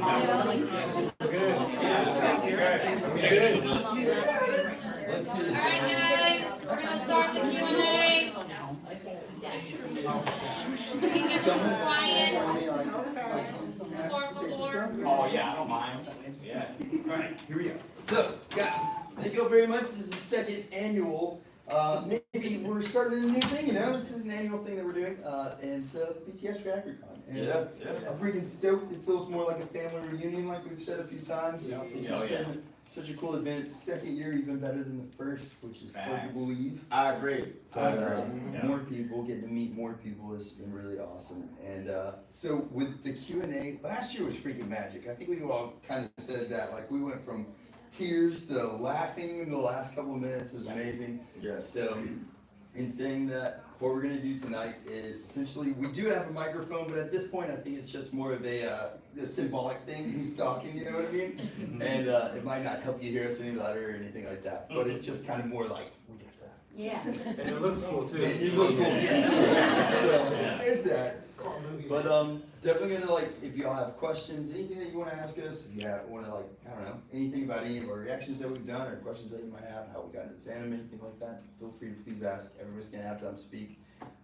guys, we're gonna start the Q&A. We can get some quiet. Oh yeah, I don't mind. Yeah. All right, here we go. So, guys, thank you all very much. This is the second annual. Maybe we're starting a new thing, you know. This is an annual thing that we're doing, and the BTS REACTOR-CON. And I'm freaking stoked. It feels more like a family reunion, like we've said a few times. It's just been such a cool event. Second year, even better than the first, which is hard to believe. I agree. More people, getting to meet more people has been really awesome. And so with the Q&A, last year was freaking magic. I think we all kind of said that. Like we went from tears to laughing in the last couple of minutes. It was amazing. Yes. So in saying that, what we're going to do tonight is essentially, we do have a microphone, but at this point I think it's just more of a symbolic thing, who's talking, you know what I mean? And it might not help you hear us any louder or anything like that, but it's just kind of more like, we get that. Yeah. And it looks cool too. And you look cool. So there's that. But definitely gonna, like, if y'all have questions, anything that you want to ask us, if you want to, like, I don't know, anything about any of our reactions that we've done or questions that you might have, how we got into the fandom, anything like that, feel free to please ask. Everybody's gonna have time to speak.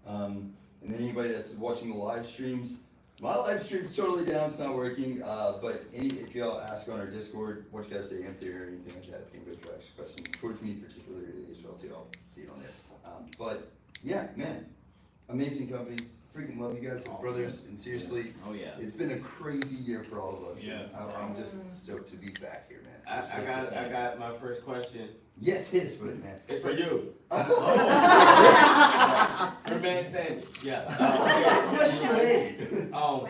And then anybody that's watching the live streams, my live stream's totally down, it's not working. But if y'all ask on our Discord, WhatchaGot2Say empty or anything like that, if anybody asks questions towards me particularly as well too, I'll see it on there. But yeah, man, amazing company. Freaking love you guys, brothers, and seriously, it's been a crazy year for all of us. Yes. I'm just stoked to be back here, man. I got my first question. Yes, hit us with it, man. It's for you. Remain standing. Yeah. Question A.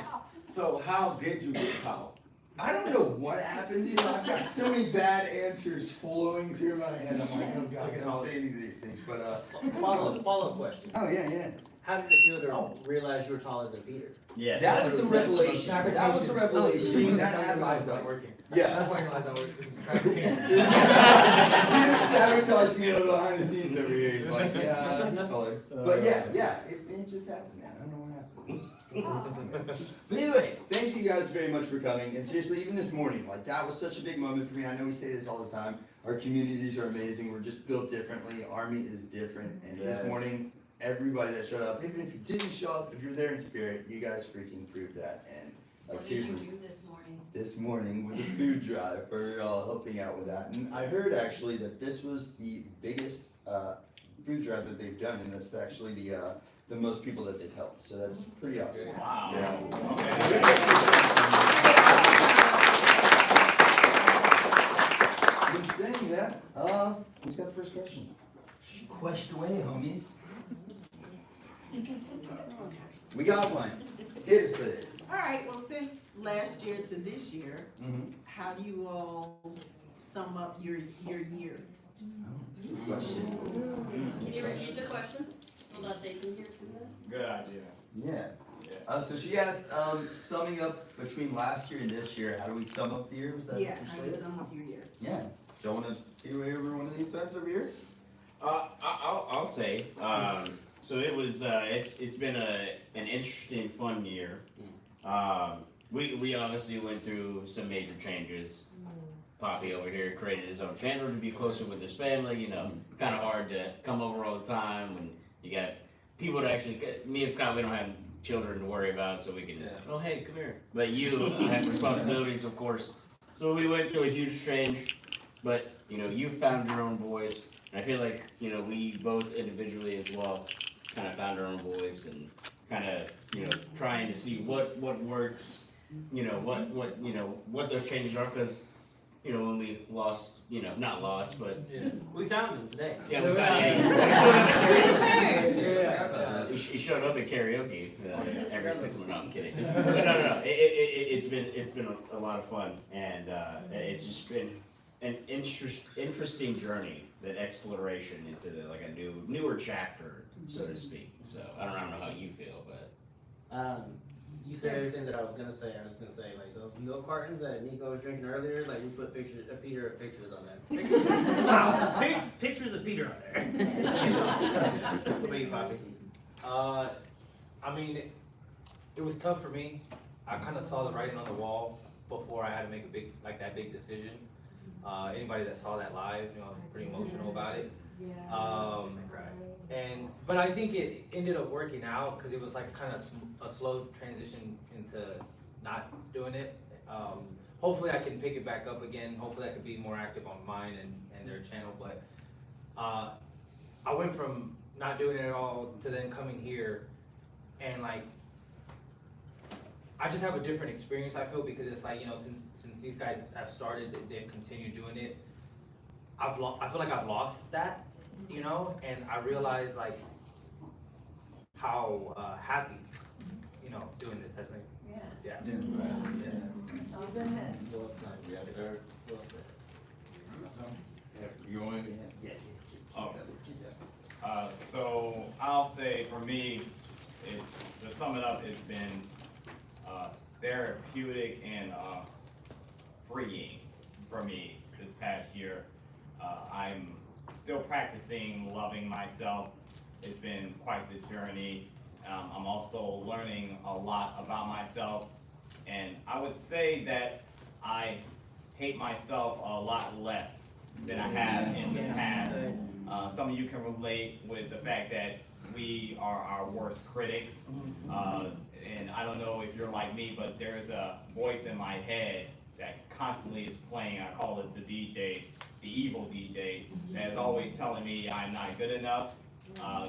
So how did you get tall? I don't know what happened, dude. I've got so many bad answers flowing through my head. I'm like, oh god, don't say any of these things. But Follow-up question. oh yeah. How did it feel to realize you were taller than Peter? Yeah. That was a revelation. That was a revelation. When that happened, I was like, working. yeah. That's why your line's not working. Peter's sabotaging me behind the scenes over here. He's like, yeah, he's taller. But yeah, it just happened, man. I don't know what happened. But anyway, thank you guys very much for coming. And seriously, even this morning, like that was such a big moment for me. I know we say this all the time. Our communities are amazing. We're just built differently. Army is different. And this morning, everybody that showed up, even if you didn't show up, if you're there in spirit, you guys freaking proved that. And like seriously. What did you do this morning? This morning with a food drive, we're all helping out with that. And I heard actually that this was the biggest food drive that they've done, and that's actually the most people that they've helped. So that's pretty awesome. Wow. Yeah. In saying that, who's got the first question? Question away, homies. We got one. Hit us with it. All right, well, since last year to this year, how do you all sum up your year? Good question. Can you repeat the question so that they can hear from them? Good idea. Yeah. So she asked, summing up between last year and this year, how do we sum up the year? Was that Yeah, how essentially do you it? sum up your year? Yeah. Do you want to take away over one of these sides over here? I'll say. So it was. It's been an interesting, fun year. We obviously went through some major changes. Poppy over here created his own channel to be closer with his family. You know, kind of hard to come over all the time when you got people to actually. Me and Scott, we don't have children to worry about, so we can. Oh, hey, come here. But you have responsibilities, of course. So we went through a huge change, but you know, you found your own voice. And I feel like, you know, we both individually as well kind of found our own voice and kind of, you know, trying to see what works, you know, what those changes are, because, you know, when we lost, you know, not lost, but We found him today. yeah, we found he showed up at karaoke every 6 months. No, I'm kidding. But no. It's been a lot of fun, and it's just been an interesting journey, that exploration into like a newer chapter, so to speak. So I don't know how you feel, but You said everything that I was gonna say. I was gonna say, like, those milk cartons that Nico was drinking earlier, like, we put pictures on there. Wow, pictures of Peter on there. What about you, Poppy? I mean, it was tough for me. I kind of saw the writing on the wall before I had to make that big decision. Anybody that saw that live, you know, I was pretty emotional about it. But I think it ended up working out because it was like kind of a slow transition into not doing it. Hopefully I can pick it back up again. Hopefully I could be more active on mine and their channel. But I went from not doing it at all to then coming here, and like I just have a different experience, I feel, because it's like, you know, since these guys have started, they've continued doing it. I feel like I've lost that, you know, and I realize like how happy, you know, doing this has made me. Yeah. Well said. Yes, sir. Well said. You want to? Yeah. So I'll say for me, to sum it up, it's been therapeutic and freeing for me this past year. I'm still practicing loving myself. It's been quite the journey. I'm also learning a lot about myself, and I would say that I hate myself a lot less than I have in the past. Some of you can relate with the fact that we are our worst critics. And I don't know if you're like me, but there's a voice in my head that constantly is playing. I call it the DJ, the evil DJ, that is always telling me I'm not good enough.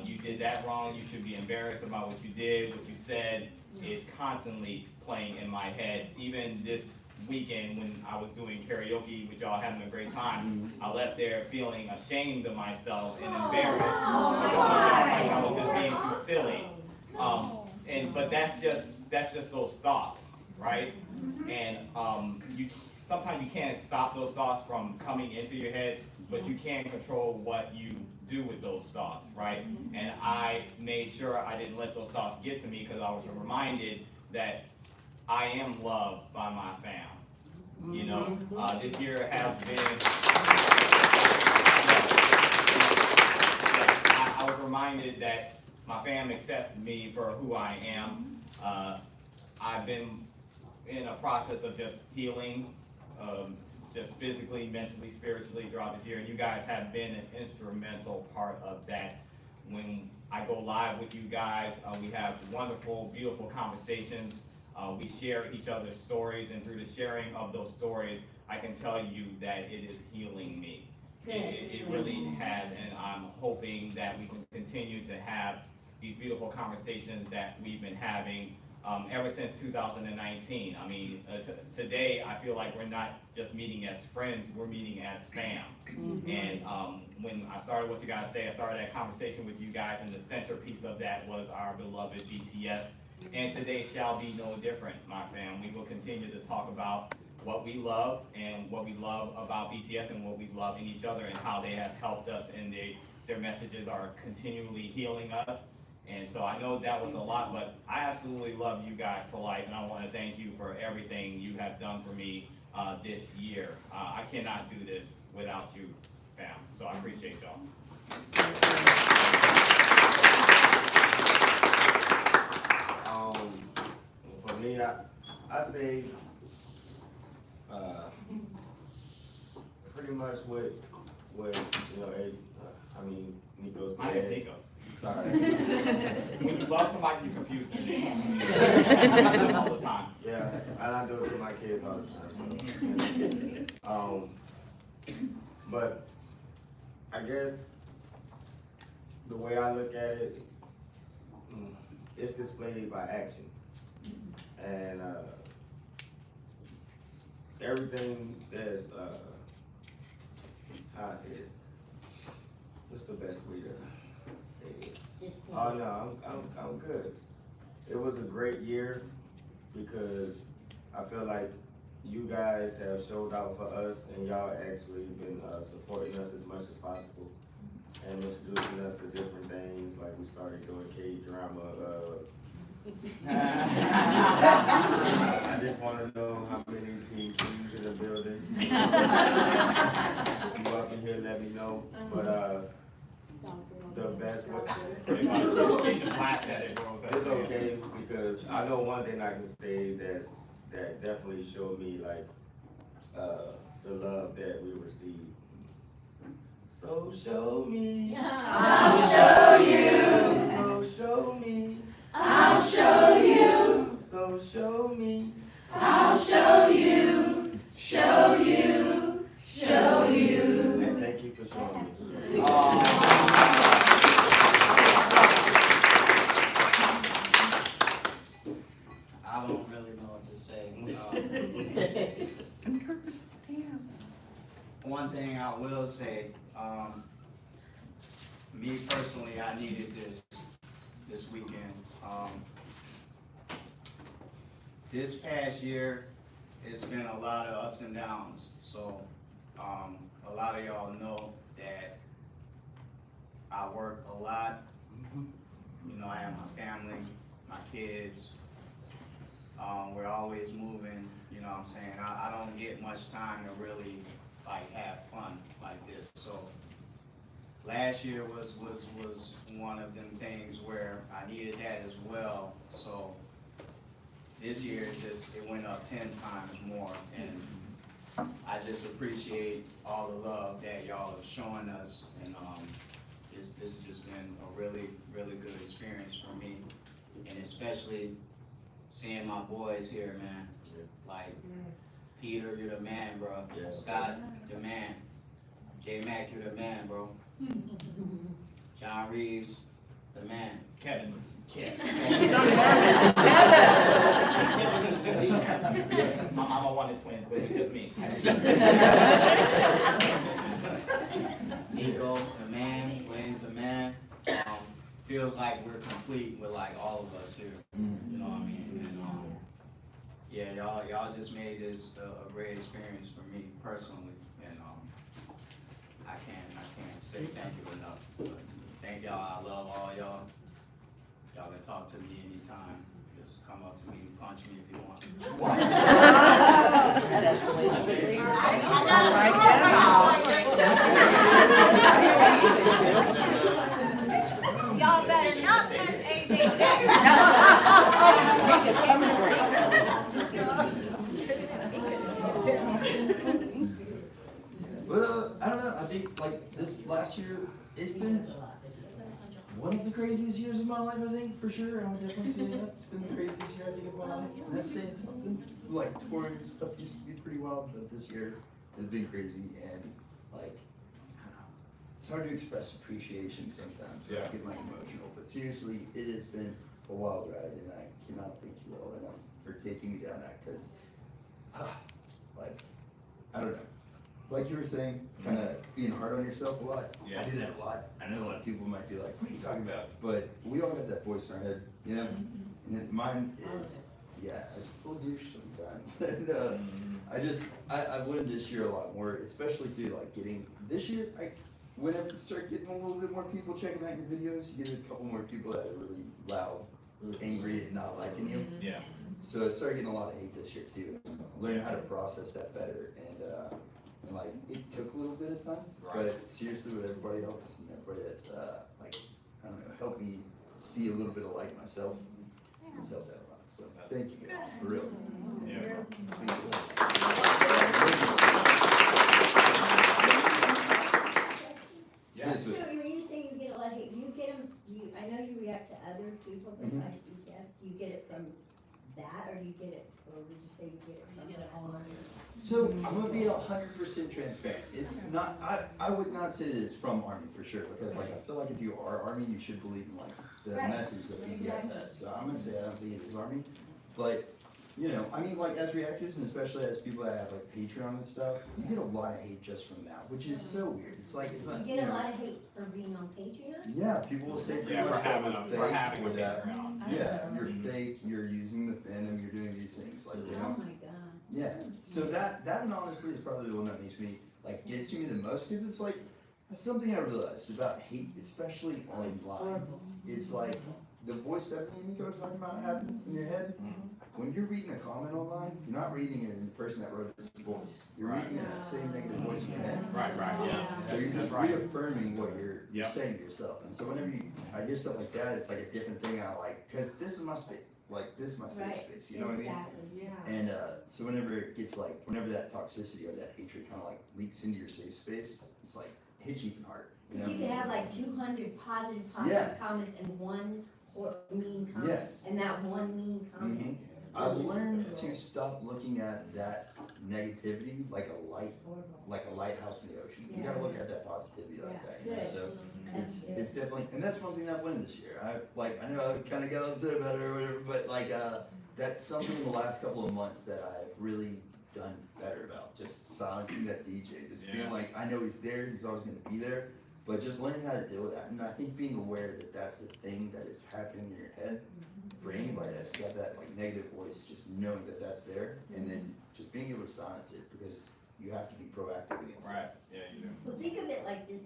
You did that wrong. You should be embarrassed about what you did, what you said. It's constantly playing in my head. Even this weekend when I was doing karaoke with y'all, having a great time, I left there feeling ashamed of myself and embarrassed because I felt like I was just being too silly. But that's just those thoughts, right? And sometimes you can't stop those thoughts from coming into your head, but you can control what you do with those thoughts, right? And I made sure I didn't let those thoughts get to me because I was reminded that I am loved by my fam. You know, this year has been, I was reminded that my fam accepted me for who I am. I've been in a process of just healing, just physically, mentally, spiritually throughout this year, and you guys have been an instrumental part of that. When I go live with you guys, we have wonderful, beautiful conversations. We share each other's stories, and through the sharing of those stories, I can tell you that it is healing me. It really has, and I'm hoping that we can continue to have these beautiful conversations that we've been having ever since 2019. I mean, today I feel like we're not just meeting as friends, we're meeting as fam. And when I started WhatchaGot2Say, I started that conversation with you guys, and the centerpiece of that was our beloved BTS. And today shall be no different, my fam. We will continue to talk about what we love and what we love about BTS and what we love in each other and how they have helped us, and their messages are continually healing us. And so I know that was a lot, but I absolutely love you guys to life, and I want to thank you for everything you have done for me this year. I cannot do this without you, fam. So I appreciate y'all. For me, I say pretty much what you know. Nico said. I am Nico. Sorry. When you love somebody, you confuse their name. All the time. Yeah, and I do it to my kids all the time. But I guess the way I look at it, it's displayed by action. And everything that's, how I say this, what's the best way to say this? Oh no, I'm good. It was a great year because I feel like you guys have showed out for us, and y'all actually been supporting us as much as possible and introducing us to different things. Like we started doing K-drama. I just want to know how many TVs in the building. You up in here, let me know. But the best way, Pretty much, you just laughed at it, bro. it's okay because I know one thing I can say that's that definitely showed me like the love that we received. So show me. I'll show you. So show me. I'll show you. So show me. I'll show you. Show you. Show you. And thank you for showing me. I don't really know what to say. One thing I will say, me personally, I needed this weekend. This past year, it's been a lot of ups and downs. So, a lot of y'all know that I work a lot. You know, I have my family, my kids. We're always moving, you know what I'm saying? I don't get much time to really like have fun like this. So last year was one of them things where I needed that as well. So this year it went up 10 times more, and I just appreciate all the love that y'all have shown us, and this has just been a really good experience for me, and especially seeing my boys here, man. Like, Peter, you're the man, bro. Yeah. Scott, the man. J Mac, you're the man, bro. John Reeves, the man. Kevin. My mama wanted twins, but it was just me. Nico, the man. Wayne's the man. Feels like we're complete with like all of us here. You know what I mean? And yeah, y'all just made this a great experience for me personally, and I can't say thank you enough. But thank y'all. I love all y'all. Y'all can talk to me anytime. Just come up to me and punch me if you want. Y'all better not put anything But I don't know, I think like this last year, it's been one of the craziest years of my life, I think, for sure. I would definitely say that. It's been the craziest year, I think, of my life. And that's saying something. Like, touring and stuff used to be pretty wild, but this year has been crazy. And, like, I don't know. It's hard to express appreciation sometimes. Yeah. I get, like, emotional. But seriously, it has been a wild ride, and I cannot thank you all enough for taking me down that, because, like, I don't know. Like you were saying, kind of being hard on yourself a lot. Yeah. I do that a lot. I know a lot of people might be like, what are you talking about? But we all got that voice in our head, you know? And then mine is, yeah, it's full of douche sometimes. And I've learned this year a lot more, especially through like getting, this year, whenever you start getting a little bit more people checking out your videos, you get a couple more people that are really loud, angry, and not liking you. Yeah. So I started getting a lot of hate this year too. Learning how to process that better, and like it took a little bit of time, but seriously, with everybody else and everybody that's like, I don't know, helped me see a little bit of like myself that a lot. So thank you guys, for real. Yeah. Thank you. Yeah. Yes, So when you say you get a lot of hate, do you get them, I know you react to other people besides BTS, do you get it from that, or do you get it, or would you say you get it from? You get it all over. So I'm gonna be 100% transparent. It's not. I would not say that it's from Army for sure, because like I feel like if you are Army, you should believe in like the Right. message that BTS has. So I'm gonna say I don't think it is Army, but you know, I mean, like as reactors and especially as people that have like Patreon and stuff, you get a lot of hate just from that, which is so weird. It's like it's not. You get a lot of hate for being on Patreon? Yeah, people will say pretty Yeah, much that we're having a or that. background. Yeah, you're fake. You're using the fandom. You're doing these things. Like they Oh don't. my god. Yeah, so that one honestly is probably the one that makes me, like, gets to me the most, because it's like, something I realized about hate, especially online, is like, the voice that me and Nico was talking about having in your head, when you're reading a comment online, you're not reading it in the person that wrote this voice, you're reading it in that same negative voice in your head. Right, yeah. So you're just reaffirming what you're Yep. saying to yourself, and so whenever I hear stuff like that, it's like a different thing I like, because this is my space. like, this is my safe Right, space, you know what I mean? exactly. Yeah. And so whenever it gets like, whenever that toxicity or that hatred kind of like leaks into your safe space, it's like, it hits you even harder. But you could have like 200 positive Yeah. comments and one mean comment. Yes. And that one mean comment. Mhm. I've learned to stop looking at that negativity like a lighthouse in the ocean. You gotta look at that positivity like that, you know? Good. So That's good. it's definitely, and that's one thing I've learned this year. I know I kind of got upset about it or whatever, but like, that's something in the last couple of months that I've really done better about. Just silencing that DJ, just being like, I know he's there, he's always gonna be there, but just learning how to deal with that. And I think being aware that that's a thing that is happening in your head, for anybody that's got that like negative voice, just knowing that that's there, and then just being able to silence it, because you have to be proactive against it. Right, yeah, you do. Well, think of it like this,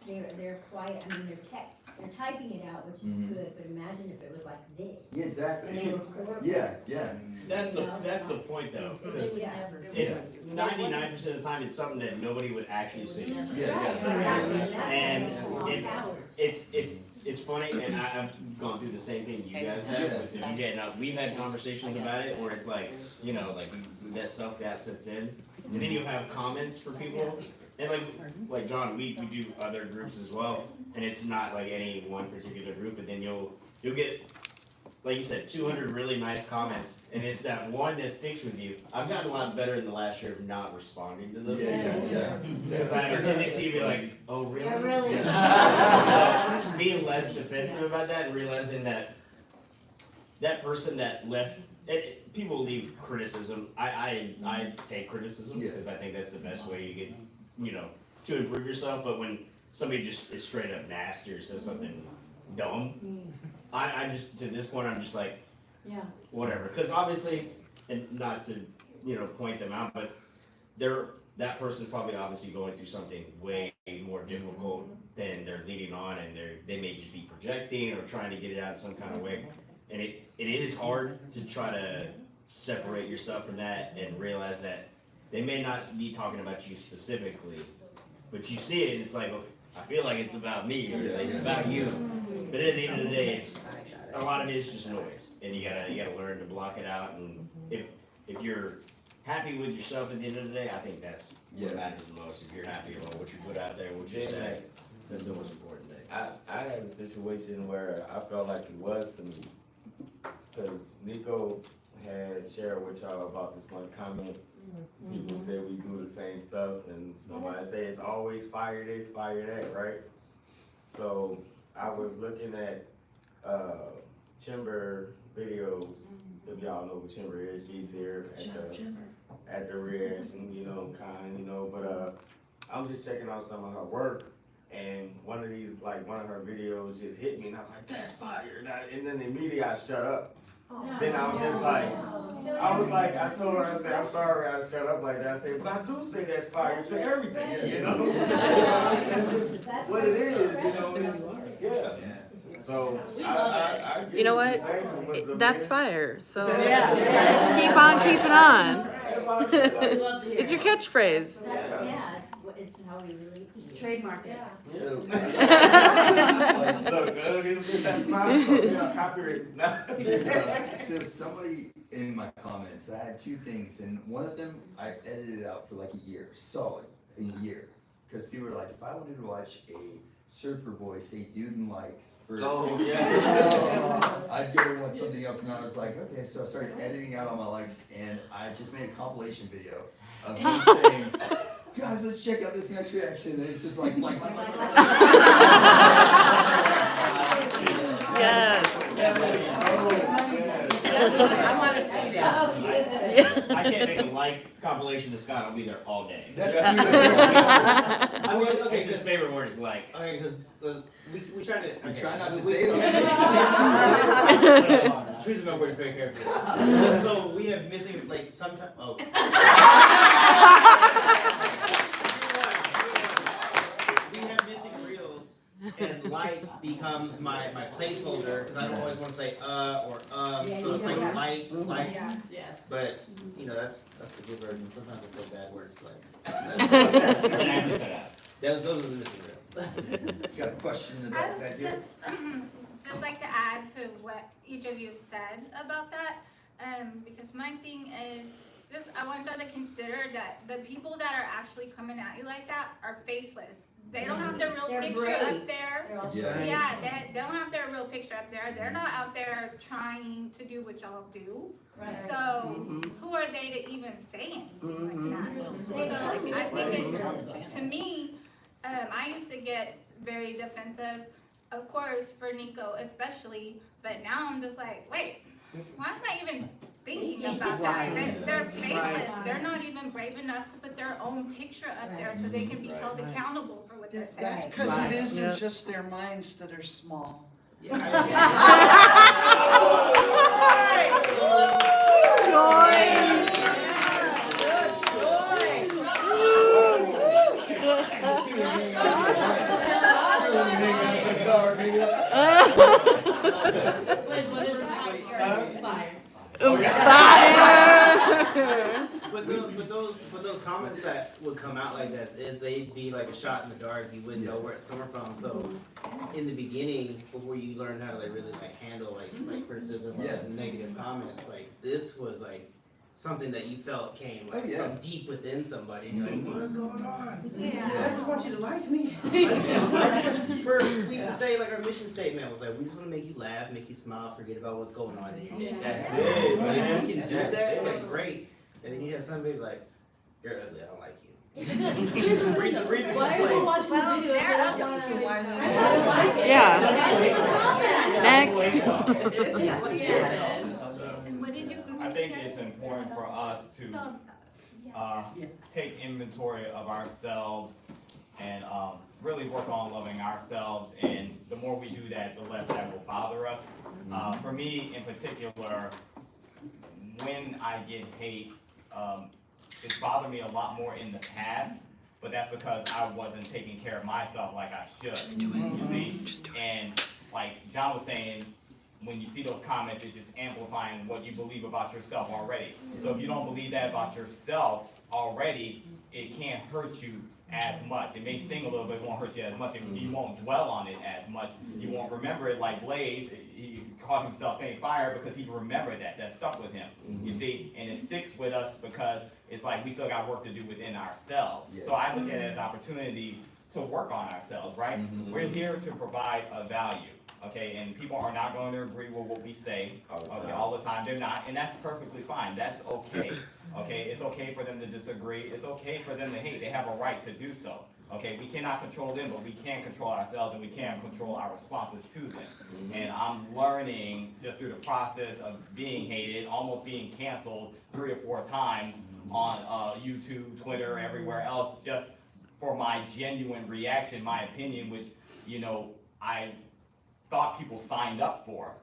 they're quiet, I mean, they're typing it out, which is good, but imagine if it was like this. Yeah, And exactly. they record. Yeah. That's the point though, because it's 99% of the time, it's something that nobody would actually see. Yeah. And it's funny, and I've gone through the same thing you guys have with the DJ. Now, we've had conversations about it where it's like, you know, like that self-doubt sets in, and then you have comments for people, and like John, we do other groups as well, and it's not like any one particular group, but then you'll get, like you said, 200 really nice comments, and it's that one that sticks with you. I've gotten a lot better in the last year of not responding to those. Yeah. Because I have a tendency to be like, oh really? Yeah, really. So being less defensive about that and realizing that that person that left, people leave criticism. I take criticism because I think that's the best way you get, you know, to improve yourself. But when somebody just is straight up nasty or says something dumb, I just, to this point, I'm just like, Yeah. whatever. Because obviously, and not to, you know, point them out, but that person's probably obviously going through something way more difficult than they're leading on, and they may just be projecting or trying to get it out in some kind of way. And it is hard to try to separate yourself from that and realize that they may not be talking about you specifically, but you see it and it's like, okay, I feel like it's about me or it's about you. But at the end of the day, it's a lot of it is just noise, and you gotta learn to block it out. And if you're happy with yourself at the end of the day, I think that's what matters the most. If you're happy about what you put out there, what you say, that's the most important thing. I had a situation where I felt like it was to me, because Nico had shared with y'all about this one comment. People say we do the same stuff, and somebody say it's always fire this, fire that, right? So I was looking at Chimber videos. If y'all know what Chimber is, she's here at the reaction, you know, kind, you know. But I'm just checking out some of her work, and one of her videos just hit me, and I was like, that's fire. And then immediately I shut up. Then I was just like, I told her, I said, I'm sorry I shut up like that. I said, but I do say that's fire to everything, you know? That's what it is, you know? Yeah. So, I You know what? same with the That's men. fire. So Yeah. keep on keeping on. It's your catchphrase. Yeah, it's how we relate to you. Trademark it. So, Look, that's my copyright. so somebody in my comments, I had two things, and one of them I edited out for like a year, solid, a year. Because people were like, if I wanted to watch a surfer boy say dude and like, for I'd go watch something else, and I was like, okay, so I started editing out all my likes, and I just made a compilation video of me saying, guys, let's check out this next reaction, and it's just like. Yes. I wanna see that. I can't make a like compilation of Scott. I'll be there all day. That's Okay, It's his favorite word is like. Okay, because we try to. We try not to we- say we- it. Choose my words very carefully. So we have missing, like, sometimes, we have missing reels, and like becomes my placeholder, because I don't always want to say, or, so it's like like, Yes. but, you know, that's the good version, sometimes I say bad words, like. And I have to cut out. Those are the missing reels. Got a question about that here? just like to add to what each of you have said about that, because my thing is, just, I want y'all to consider that the people that are actually coming at you like that are faceless. They don't have their real They're picture brave. up there. They're all Yeah. brave. Yeah, they don't have their real picture up there. They're not out there trying to do what y'all do. Right. So, who are they to even say anything like that? So, I think it's, to me, I used to get very defensive, of course, for Nico especially, but now I'm just like, wait, why am I even thinking about that? They're faceless. They're not even brave enough to put their own picture up there so they can be held accountable for what they're That's saying. because it isn't just their minds that are small. Liz, what is it? Fire. But those comments that would come out like that, if they'd be like a shot in the dark, you wouldn't know where it's coming from. So in the beginning, before you learn how to like really like handle like criticism or negative comments, like this was like something that you felt came like from deep within somebody. And you're like, what is going on? I just want you to like me. First, we used to say like our mission statement was like, we just want to make you laugh, make you smile, forget about what's going on in your day. That's it. But if you can do that, like great. And then you have somebody like, you're ugly, I don't like you. read the Why are you complaint. watching the video? they're I don't ugly. like it. Yeah. And what did you I think it's important for us to take inventory of ourselves and really work on loving ourselves, and the more we do that, the less that will bother us. For me in particular, when I get hate, it's bothered me a lot more in the past, but that's because I wasn't taking care of myself like I should. You see? And like John was saying, when you see those comments, it's just amplifying what you believe about yourself already. So if you don't believe that about yourself already, it can't hurt you as much. It may sting a little bit, it won't hurt you as much. You won't dwell on it as much. You won't remember it like Blaze. He caught himself saying fire because he remembered that. That stuck with him. You see? And it sticks with us because it's like we still got work to do within ourselves. So I look at it as an opportunity to work on ourselves, right? We're here to provide a value. Okay, and people are not going to agree with what we say, okay, all the time. They're not, and that's perfectly fine. That's okay. Okay, it's okay for them to disagree. It's okay for them to hate. They have a right to do so. Okay, we cannot control them, but we can control ourselves, and we can control our responses to them. And I'm learning just through the process of being hated, almost being canceled 3 or 4 times on YouTube, Twitter, everywhere else, just for my genuine reaction, my opinion, which, you know, I thought people signed up for,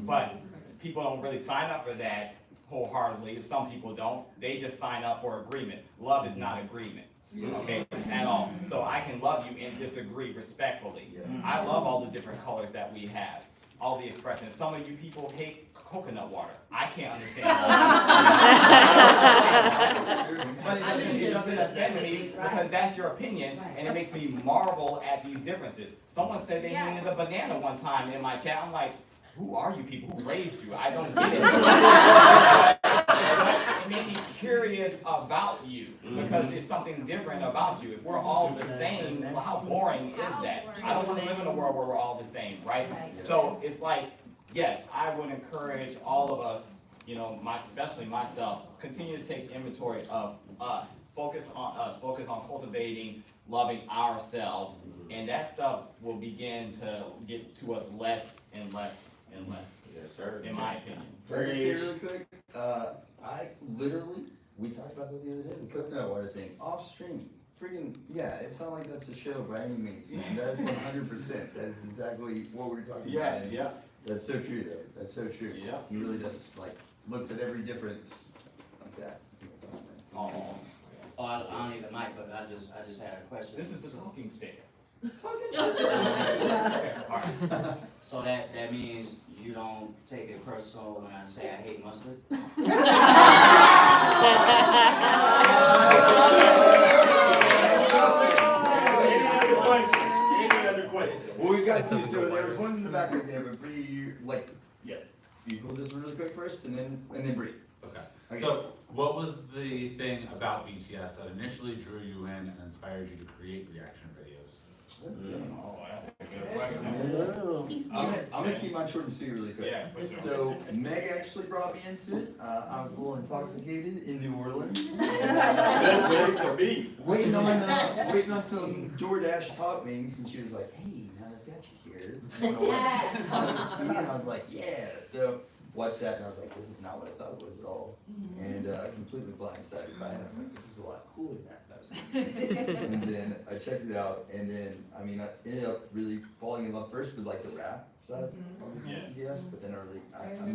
but people don't really sign up for that wholeheartedly. Some people don't. They just sign up for agreement. Love is not agreement, okay, at all. So I can love you and disagree respectfully. I love all the different colors that we have, all the expressions. Some of you people hate coconut water. I can't understand that. But it doesn't offend me because that's your opinion, and it makes me marvel at these differences. Someone said they hated a banana one time in my chat. I'm like, who are you people? Who raised you? I don't get it. It made me curious about you because it's something different about you. If we're all the same, well, how boring is that? I don't want to live in a world where we're all the same, right? So it's like, yes, I would encourage all of us, you know, especially myself, continue to take inventory of us. Focus on us. Focus on cultivating, loving ourselves. And that stuff will begin to get to us less and less and less. Yes, sir. In my opinion. Can I just say really quick? I literally, we talked about that the other day, the coconut water thing, off stream. Freaking, yeah, it's not like that's a show by any means, man. That is 100%. That is exactly what we're talking about. Yeah. That's so true, though. That's so true. Yeah. He really does, like, looks at every difference like that. That's awesome, man. Oh, I don't need the mic, but I just had a question. This is the talking stick. So that means you don't take it personal when I say I hate mustard? Any other question? Well, we've got two, so there was one in the back right there, but Bree, you hold this really quick first, and then breathe. Okay. So, what was the thing about BTS that initially drew you in and inspired you to create reaction videos? Oh, that's a good question. I'm gonna keep mine short and sweet really quick. Yeah, for sure. So Meg actually brought me into it. I was a little intoxicated in New Orleans. Waiting on some DoorDash hot wings, and she was like, "Hey, now I've got you here. You wanna watch Honesty?" And I was like, "Yeah." So watched that, and I was like, "This is not what I thought it was at all." And completely blindsided by it. I was like, "This is a lot cooler than that." And then I checked it out, and then I ended up really falling in love first with like the rap side of obviously BTS, but then I'm a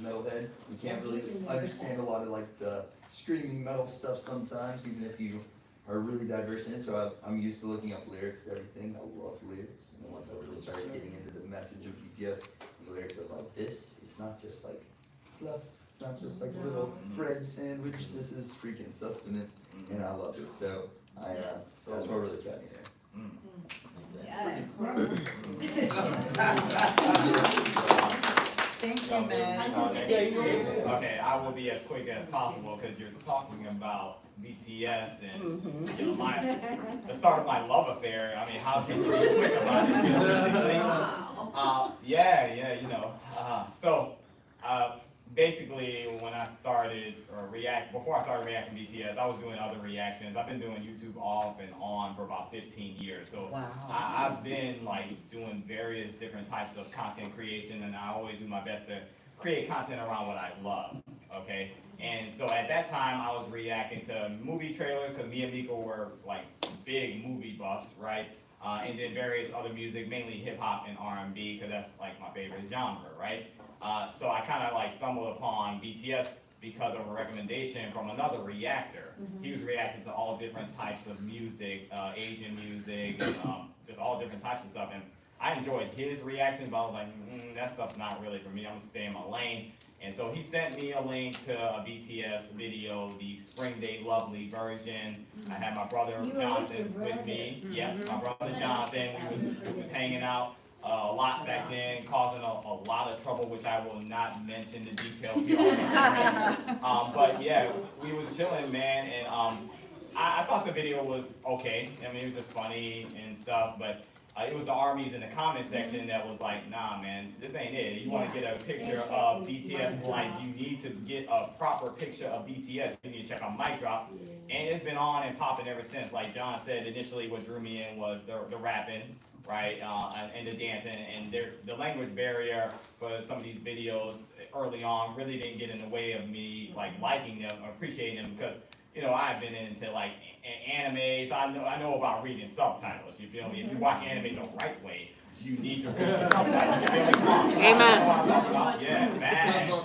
metalhead. You can't really understand a lot of like the screaming metal stuff sometimes, even if you are really diverse in it. So I'm used to looking up lyrics to everything. I love lyrics, and then once I really started getting into the message of BTS, the lyrics, I was like, this is not just like fluff. It's not just like a little bread sandwich. This is freaking sustenance, and I loved it. So that's what really kept me there. Thank you, man. Okay, I will be as quick as possible because you're talking about BTS and you know, the start of my love affair. I mean, how can you be quick about it? You know, yeah, you know. Basically, when I started before I started reacting BTS, I was doing other reactions. I've been doing YouTube off and on for about 15 years. So I've been like doing various different types of content creation, and I always do my best to create content around what I love, okay? And so at that time, I was reacting to movie trailers because me and Miko were like big movie buffs, right? And then various other music, mainly hip hop and R&B, because that's like my favorite genre, right? So I kind of like stumbled upon BTS because of a recommendation from another reactor. He was reacting to all different types of music, Asian music, and just all different types of stuff. And I enjoyed his reactions, but I was like, that stuff's not really for me. I'm gonna stay in my lane. And so he sent me a link to a BTS video, the Spring Day Lovely version. I had my brother Jonathan with me. Yeah, my brother Jonathan. We was hanging out a lot back then, causing a lot of trouble, which I will not mention the details here. But yeah, we was chilling, man, and I thought the video was okay. I mean, it was just funny and stuff, but it was the armies in the comment section that was like, nah, man, this ain't it. You want to get a picture of BTS, like, you need to get a proper picture of BTS. You need to check out Mic Drop. And it's been on and popping ever since. Like John said, initially what drew me in was the rapping, right, and the dancing. And the language barrier for some of these videos early on really didn't get in the way of me, like, liking them or appreciating them, because, you know, I've been into, like, anime, so I know about reading subtitles, you feel me? If you watch anime the right way, you need to read the subtitles, you feel me? Come on. Amen. Yeah, man. So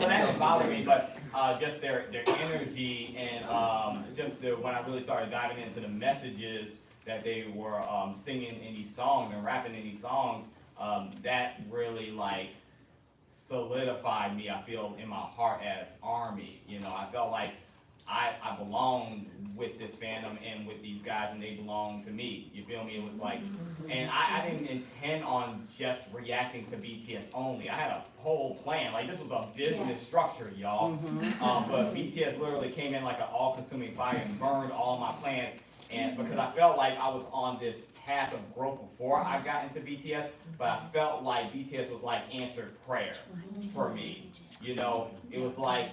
that didn't bother me, but just their energy and when I really started diving into the messages that they were singing in these songs and rapping in these songs, that really, like, solidified me, I feel, in my heart as ARMY. You know, I felt like I belonged with this fandom and with these guys, and they belonged to me. You feel me? It was like, and I didn't intend on just reacting to BTS only. I had a whole plan. Like, this was a business structure, y'all. But BTS literally came in like an all-consuming fire and burned all my plans. And because I felt like I was on this path of growth before I got into BTS, but I felt like BTS was like answered prayer for me. You know, it was like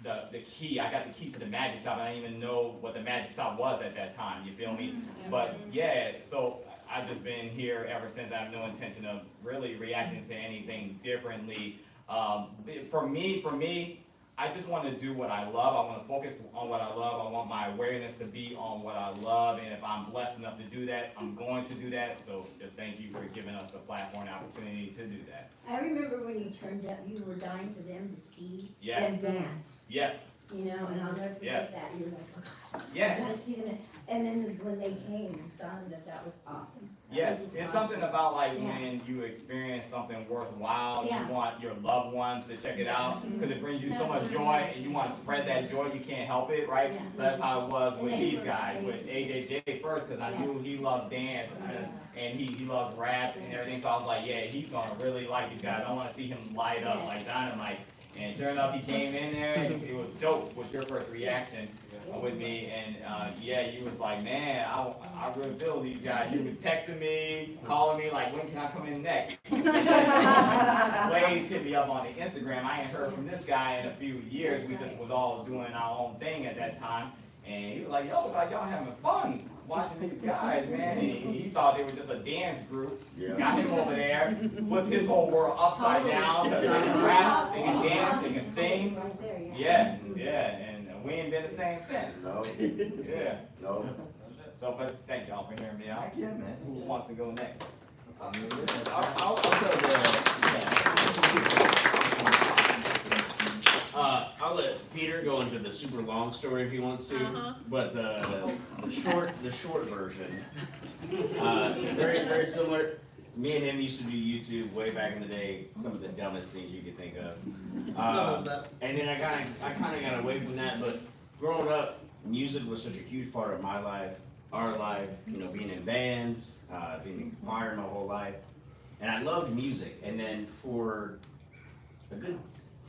the key. I got the key to the magic shop, and I didn't even know what the magic shop was at that time. You feel me? But yeah, so I've just been here ever since. I have no intention of really reacting to anything differently. For me, I just want to do what I love. I want to focus on what I love. I want my awareness to be on what I love. And if I'm blessed enough to do that, I'm going to do that. So just thank you for giving us the platform and opportunity to do that. I remember when you turned up, you were dying for them to see them dance. Yes. you know, and I'll never Yes. forget that, you're like, oh God, I Yeah. gotta see them, and then when they came and saw them, that was awesome. That Yes, was just it's awesome. something about like Yeah. when you experience something worthwhile, Yeah. you want your loved ones to check it out, because it brings you so much That's joy, what and you want to spread that joy, you can't help it, right? Yeah. So that's how it was And with they these were guys, with amazing. AJJ first, because I knew he loved dance, and he loves rap and everything, so I was like, yeah, he's gonna really like these guys, I wanna see him light up like dynamite. And sure enough, he came in there, and it was dope, was your first reaction with me, and, yeah, you was like, man, I really feel these guys, you was texting me, calling me, like, when can I come in next? Blaze hit me up on the Instagram, I ain't heard from this guy in a few years, we just was all doing our own thing at that time, and he was like, yo, like, y'all having fun watching these guys, man, and he thought they were just a dance group, got him over there, flipped his whole world upside down, because they can rap, they can dance, they can sing, Right there, yeah, and we ain't been the same since. No. Yeah. No. So, but thank y'all for hearing me out. Heck yeah, man. Who wants to go next? I'll tell I'll let Peter go into the super long story if he wants to, but the short version, very similar. Me and him used to do YouTube way back in the day, some of the dumbest things you could think of. And then I kind of got away from that, but growing up, music was such a huge part of my life, our life, you know, being in bands, being in choir my whole life. And I loved music, and then for a good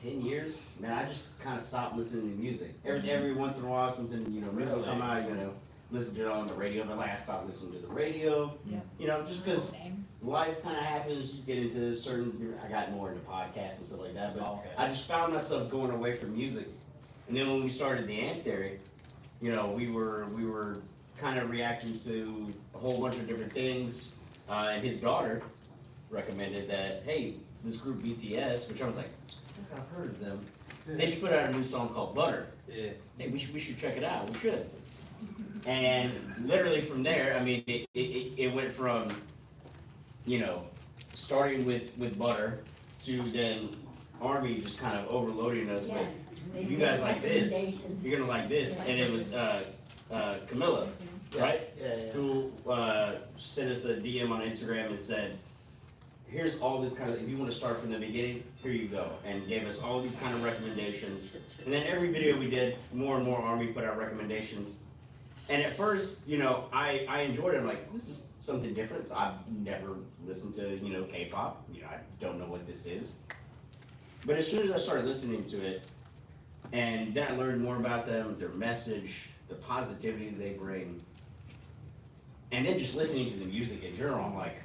10 years, man, I just kind of stopped listening to music. Every once in a while, something, you know, new will come out, you know, listen to it on the radio, but like I stopped listening to the radio, you know, just because life kind of happens, you get into certain, I got more into podcasts and stuff like that, but I just found myself going away from music. And then when we started the Ant Theory, you know, we were kind of reacting to a whole bunch of different things, and his daughter recommended that, hey, this group BTS, which I was like, I think I've heard of them. They just put out a new song called Butter. Yeah. Hey, we should check it out. We should. And literally from there, I mean, it went from, you know, starting with Butter to then Army just kind of overloading us with, you guys like this, you're gonna like this, and it was Camilla, right? Who sent us a DM on Instagram and said, here's all this kind of, if you want to start from the beginning, here you go, and gave us all these kind of recommendations. And then every video we did, more and more Army put out recommendations. And at first, you know, I enjoyed it. I'm like, this is something different. So I've never listened to, you know, K-pop. You know, I don't know what this is. But as soon as I started listening to it, and then I learned more about them, their message, the positivity they bring, and then just listening to the music in general, I'm like,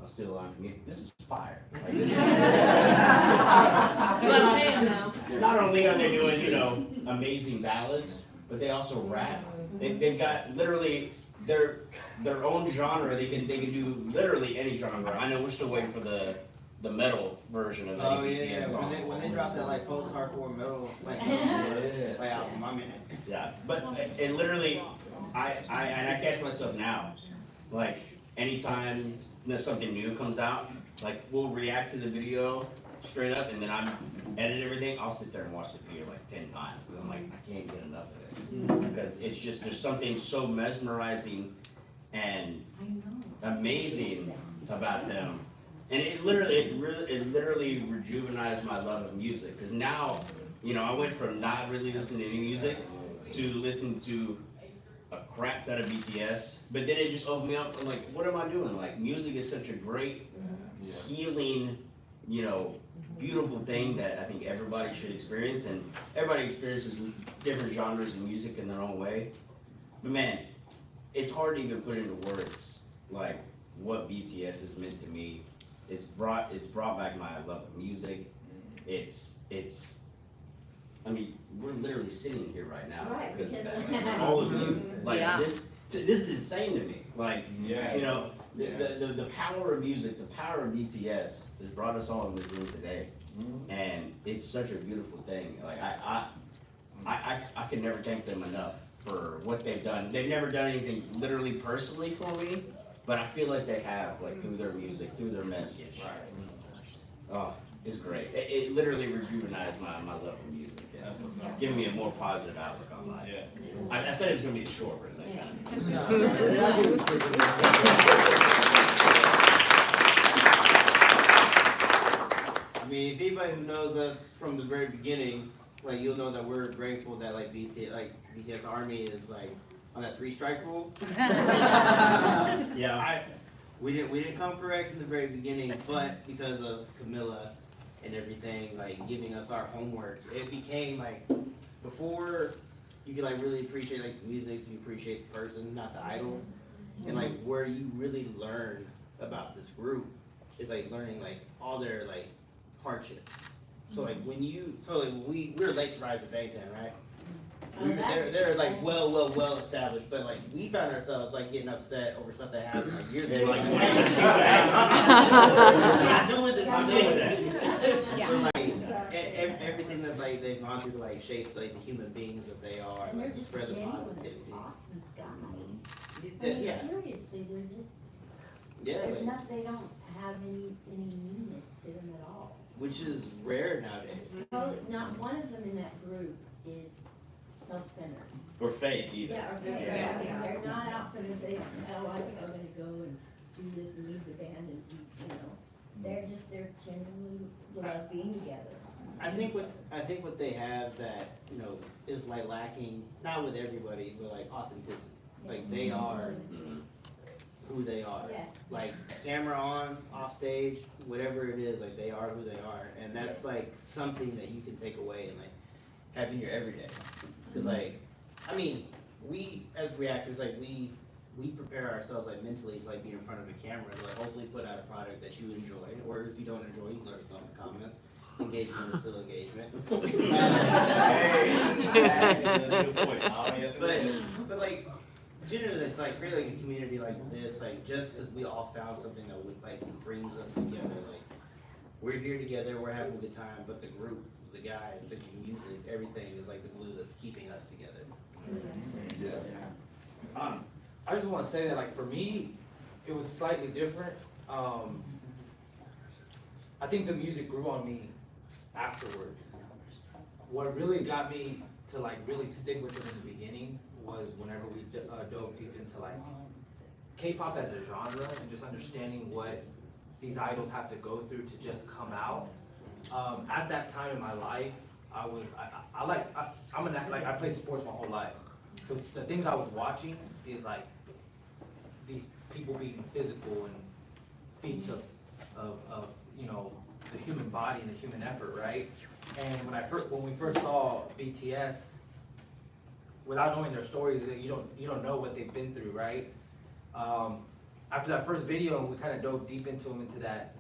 I'll steal a line from you. This is fire. Like, this is, not only are they doing, you know, amazing ballads, but they also rap. They've got literally their own genre. They can do literally any genre. I know we're still waiting for the metal version of any BTS song. When they drop that like post-hardcore metal like album, I'm in it. Yeah, but and literally, I catch myself now, like anytime something new comes out, like we'll react to the video straight up, and then I'm edit everything. I'll sit there and watch the video like 10 times because I'm like, I can't get enough of this because it's just there's something so mesmerizing and amazing about them. And it literally rejuvenized my love of music. Because now, you know, I went from not really listening to any music to listening to a crap ton of BTS. But then it just opened me up. I'm like, what am I doing? Like, music is such a great, healing, you know, beautiful thing that I think everybody should experience. And everybody experiences different genres of music in their own way. But man, it's hard to even put into words, like, what BTS has meant to me. It's brought back my love of music. I mean, we're literally sitting here right now because of that. Like, all of you, like this is insane to me. Like, you know, the power of music, the power of BTS has brought us all in this room today, and it's such a beautiful thing. Like I can never thank them enough for what they've done. They've never done anything literally personally for me. But I feel like they have, like, through their music, through their message. Oh, is great. It literally rejuvenized my love of music. Yeah. Giving me a more positive outlook on life. Yeah. I said it was gonna be a short version. I kind I mean, if anybody who knows us from the very beginning, like you'll know that we're grateful that like BTS Army is like on that 3-strike rule. Yeah. We didn't come correct in the very beginning, but because of Camilla and everything, like giving us our homework, it became like before you could like really appreciate like the music, you appreciate the person, not the idol, and like where you really learn about this group is like learning like all their like hardships. So like when we were late to Rise of Bangtan, right? They're like well established, but like we found ourselves like getting upset over stuff that happened like years ago. Like 2017. I'm doing this. We're like everything that like they've gone through to like shape like the human beings that they are, And they're like just spread the genuine, positivity. awesome guys. I mean, Yeah, seriously, they're just, yeah. there's Like, not, they don't have any meanness to them at all. which is rare nowadays. Totally, not one of them in that group is self-centered. Or fake either. Yeah, or they're not out for the, I think I'm gonna go and do this and leave the band and, you know, they're genuinely love being together. I think what they have that, you know, is like lacking, not with everybody, but like authenticity. Like they are who they are. Yes. Like camera on, off stage, whatever it is, like they are who they are. And that's like something that you can take away and like have in your everyday. Cause like, I mean, we as reactors, like we prepare ourselves like mentally to like be in front of a camera and like hopefully put out a product that you enjoy. Or if you don't enjoy, you can let us know in the comments. Engagement is still engagement. That's a good point. Oh, yes, it is. But like, generally, it's like create like a community like this, like just because we all found something that would like brings us together. Like we're here together, we're having a good time, but the group, the guys, the music, everything is like the glue that's keeping us together. Yeah. I just want to say that, like, for me, it was slightly different. I think the music grew on me afterwards. What really got me to, like, really stick with it in the beginning was whenever we dove deep into, like, K-pop as a genre and just understanding what these idols have to go through to just come out. At that time in my life, I played sports my whole life. So the things I was watching is like these people being physical and feats of you know, the human body and the human effort, right? And when we first saw BTS, without knowing their stories, you don't know what they've been through, right? After that first video, we kind of dove deep into them, into that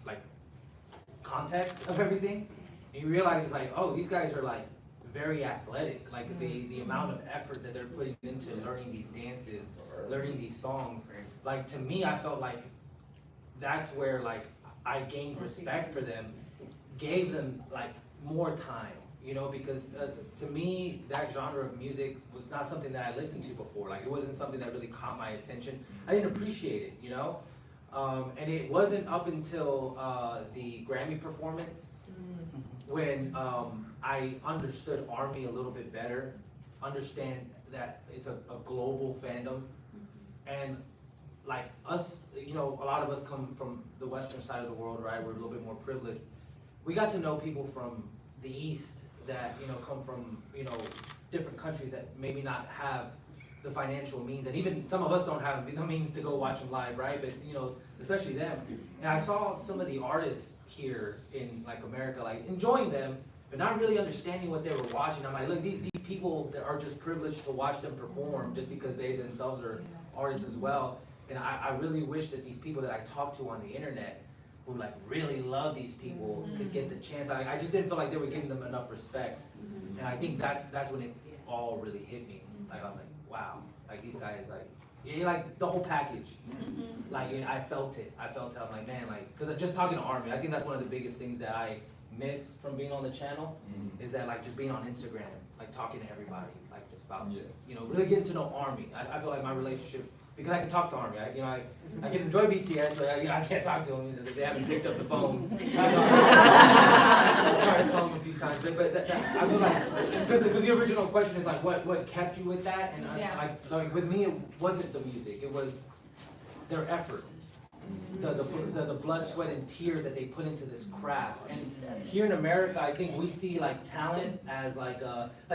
like context of everything, and you realize it's like, oh, these guys are like very athletic. Like the amount of effort that they're putting into learning these dances, learning these songs. Like to me, I felt like that's where like I gained respect for them, gave them like more time, you know, because to me that genre of music was not something that I listened to before. Like it wasn't something that really caught my attention. I didn't appreciate it, you know. And it wasn't up until the Grammy performance when I understood ARMY a little bit better, understand that it's a global fandom, and like us, you know, a lot of us come from the western side of the world, right? We're a little bit more privileged. We got to know people from the East that, you know, come from, you know, different countries that maybe not have the financial means, and even some of us don't have the means to go watch them live, right? But, you know, especially them. And I saw some of the artists here in like America, like enjoying them, but not really understanding what they were watching. I'm like, look, these people that are just privileged to watch them perform just because they themselves are artists as well. And I really wish that these people that I talk to on the internet who like really love these people could get the chance. I just didn't feel like they were giving them enough respect. And I think that's when it all really hit me. Like I was like, wow, like these guys, like the whole package. Like I felt it. I'm like, man, like, cause just talking to ARMY, I think that's one of the biggest things that I miss from being on the channel is that like just being on Instagram, like talking to everybody, like just about, you know, really getting to know ARMY. I feel like my relationship because I can talk to Army. I can enjoy BTS, but I can't talk to them. They haven't picked up the phone. I tried to call them a few times, but I feel like because the original question is like, what kept you with that? And like with me, it wasn't the music. It was their effort. The blood, sweat, and tears that they put into this craft. And here in America, I think we see like talent as like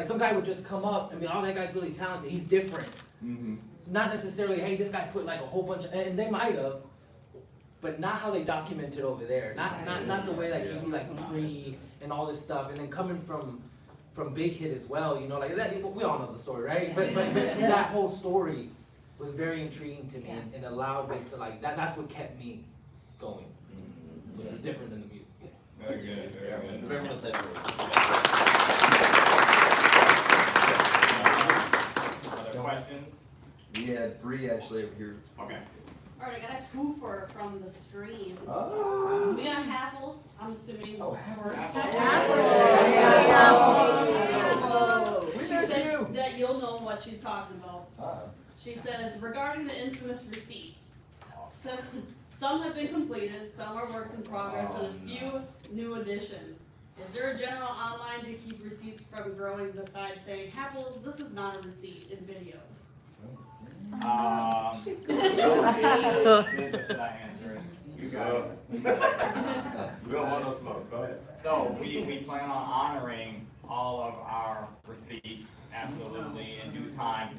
some guy would just come up. I mean, oh, that guy's really talented. He's different. Mm-hmm. Not necessarily, hey, this guy put like a whole bunch of, and they might have, but not how they documented over there. Not the way like you see like Free and all this stuff. And then coming from Big Hit as well, you know, like that. We all know the story, right? But that whole story was very intriguing to me and allowed me to like that's what kept me going. It was different than the music. Very good, very good. Very well said. Other questions? We had 3 actually over here. Okay. Alright, I got a twofer from the stream. Oh. We got Happles, I'm assuming. Oh, Happles. She said that you'll know what she's talking about. She says, regarding the infamous receipts, some have been completed, some are works in progress, and a few new additions. Is there a general online to keep receipts from growing besides saying, Happles, this is not a receipt in videos? Should I answer it? You got it. We don't want no smoke. Go ahead. So we plan on honoring all of our receipts, absolutely, in due time.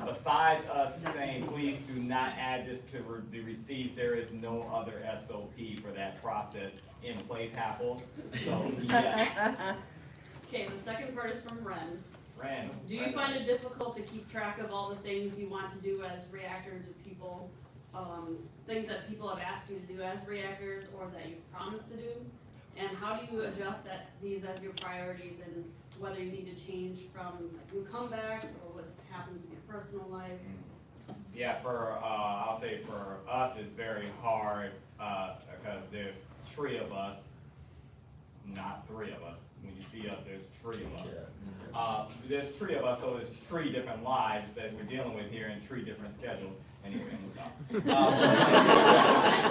Besides us saying, please do not add this to the receipts, there is no other SOP for that process in place, Happles. So, yes. Okay, the second part is from Ren. Ren. Do you find it difficult to keep track of all the things you want to do as reactors or people, things that people have asked you to do as reactors or that you've promised to do? And how do you adjust these as your priorities and whether you need to change from like new comebacks or what happens in your personal life? Yeah, I'll say for us, it's very hard because there's 3 of us, not 3 of us. When you see us, there's 3 of us. There's 3 of us, so there's 3 different lives that we're dealing with here and 3 different schedules. Anyway, it's kind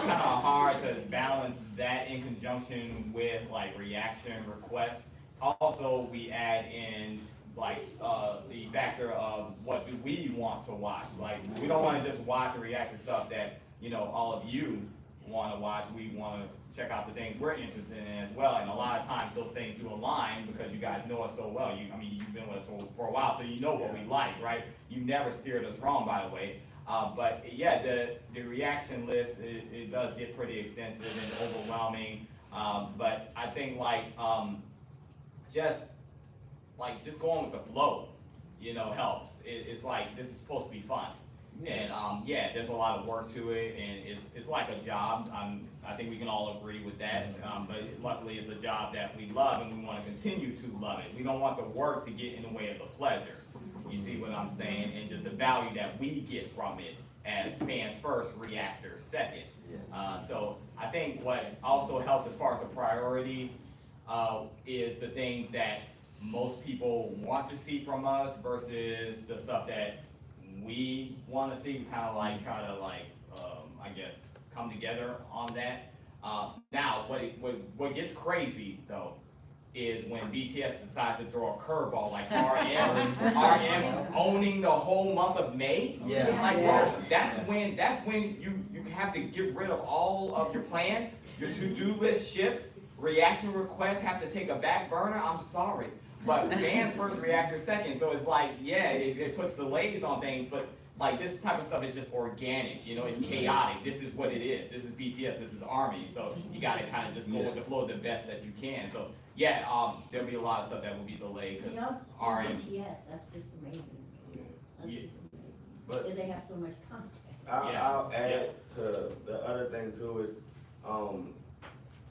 of hard to balance that in conjunction with like reaction requests. Also, we add in like the factor of what do we want to watch. Like we don't want to just watch and react to stuff that all of you want to watch. We want to check out the things we're interested in as well. And a lot of times those things do align because you guys know us so well. You've been with us for a while, so you know what we like, right? You never steered us wrong, by the way. But yeah, the reaction list, it does get pretty extensive and overwhelming. But I think just going with the flow, helps. It's like, this is supposed to be fun. And yeah, there's a lot of work to it, and it's like a job. I think we can all agree with that. But luckily, it's a job that we love, and we want to continue to love it. We don't want the work to get in the way of the pleasure. You see what I'm saying? And just the value that we get from it as fans first, reactors second. So I think what also helps as far as a priority is the things that most people want to see from us versus the stuff that we want to see. We kind of like try to I guess come together on that. Now what gets crazy though is when BTS decides to throw a curveball like RM owning the whole month of May. Bro, that's when you have to get rid of all of your plans, your to-do list shifts, reaction requests have to take a back burner. I'm sorry, but fans first, reactors second. So it's like, yeah, it puts delays on things, but like this type of stuff is just organic, it's chaotic. This is what it is. This is BTS, this is ARMY. So you gotta kind of just go with the flow the best that you can. So yeah, there'll be a lot of stuff that will be delayed because BTS, that's just amazing. That's just amazing. Because they have so much content. I'll add to the other thing too is,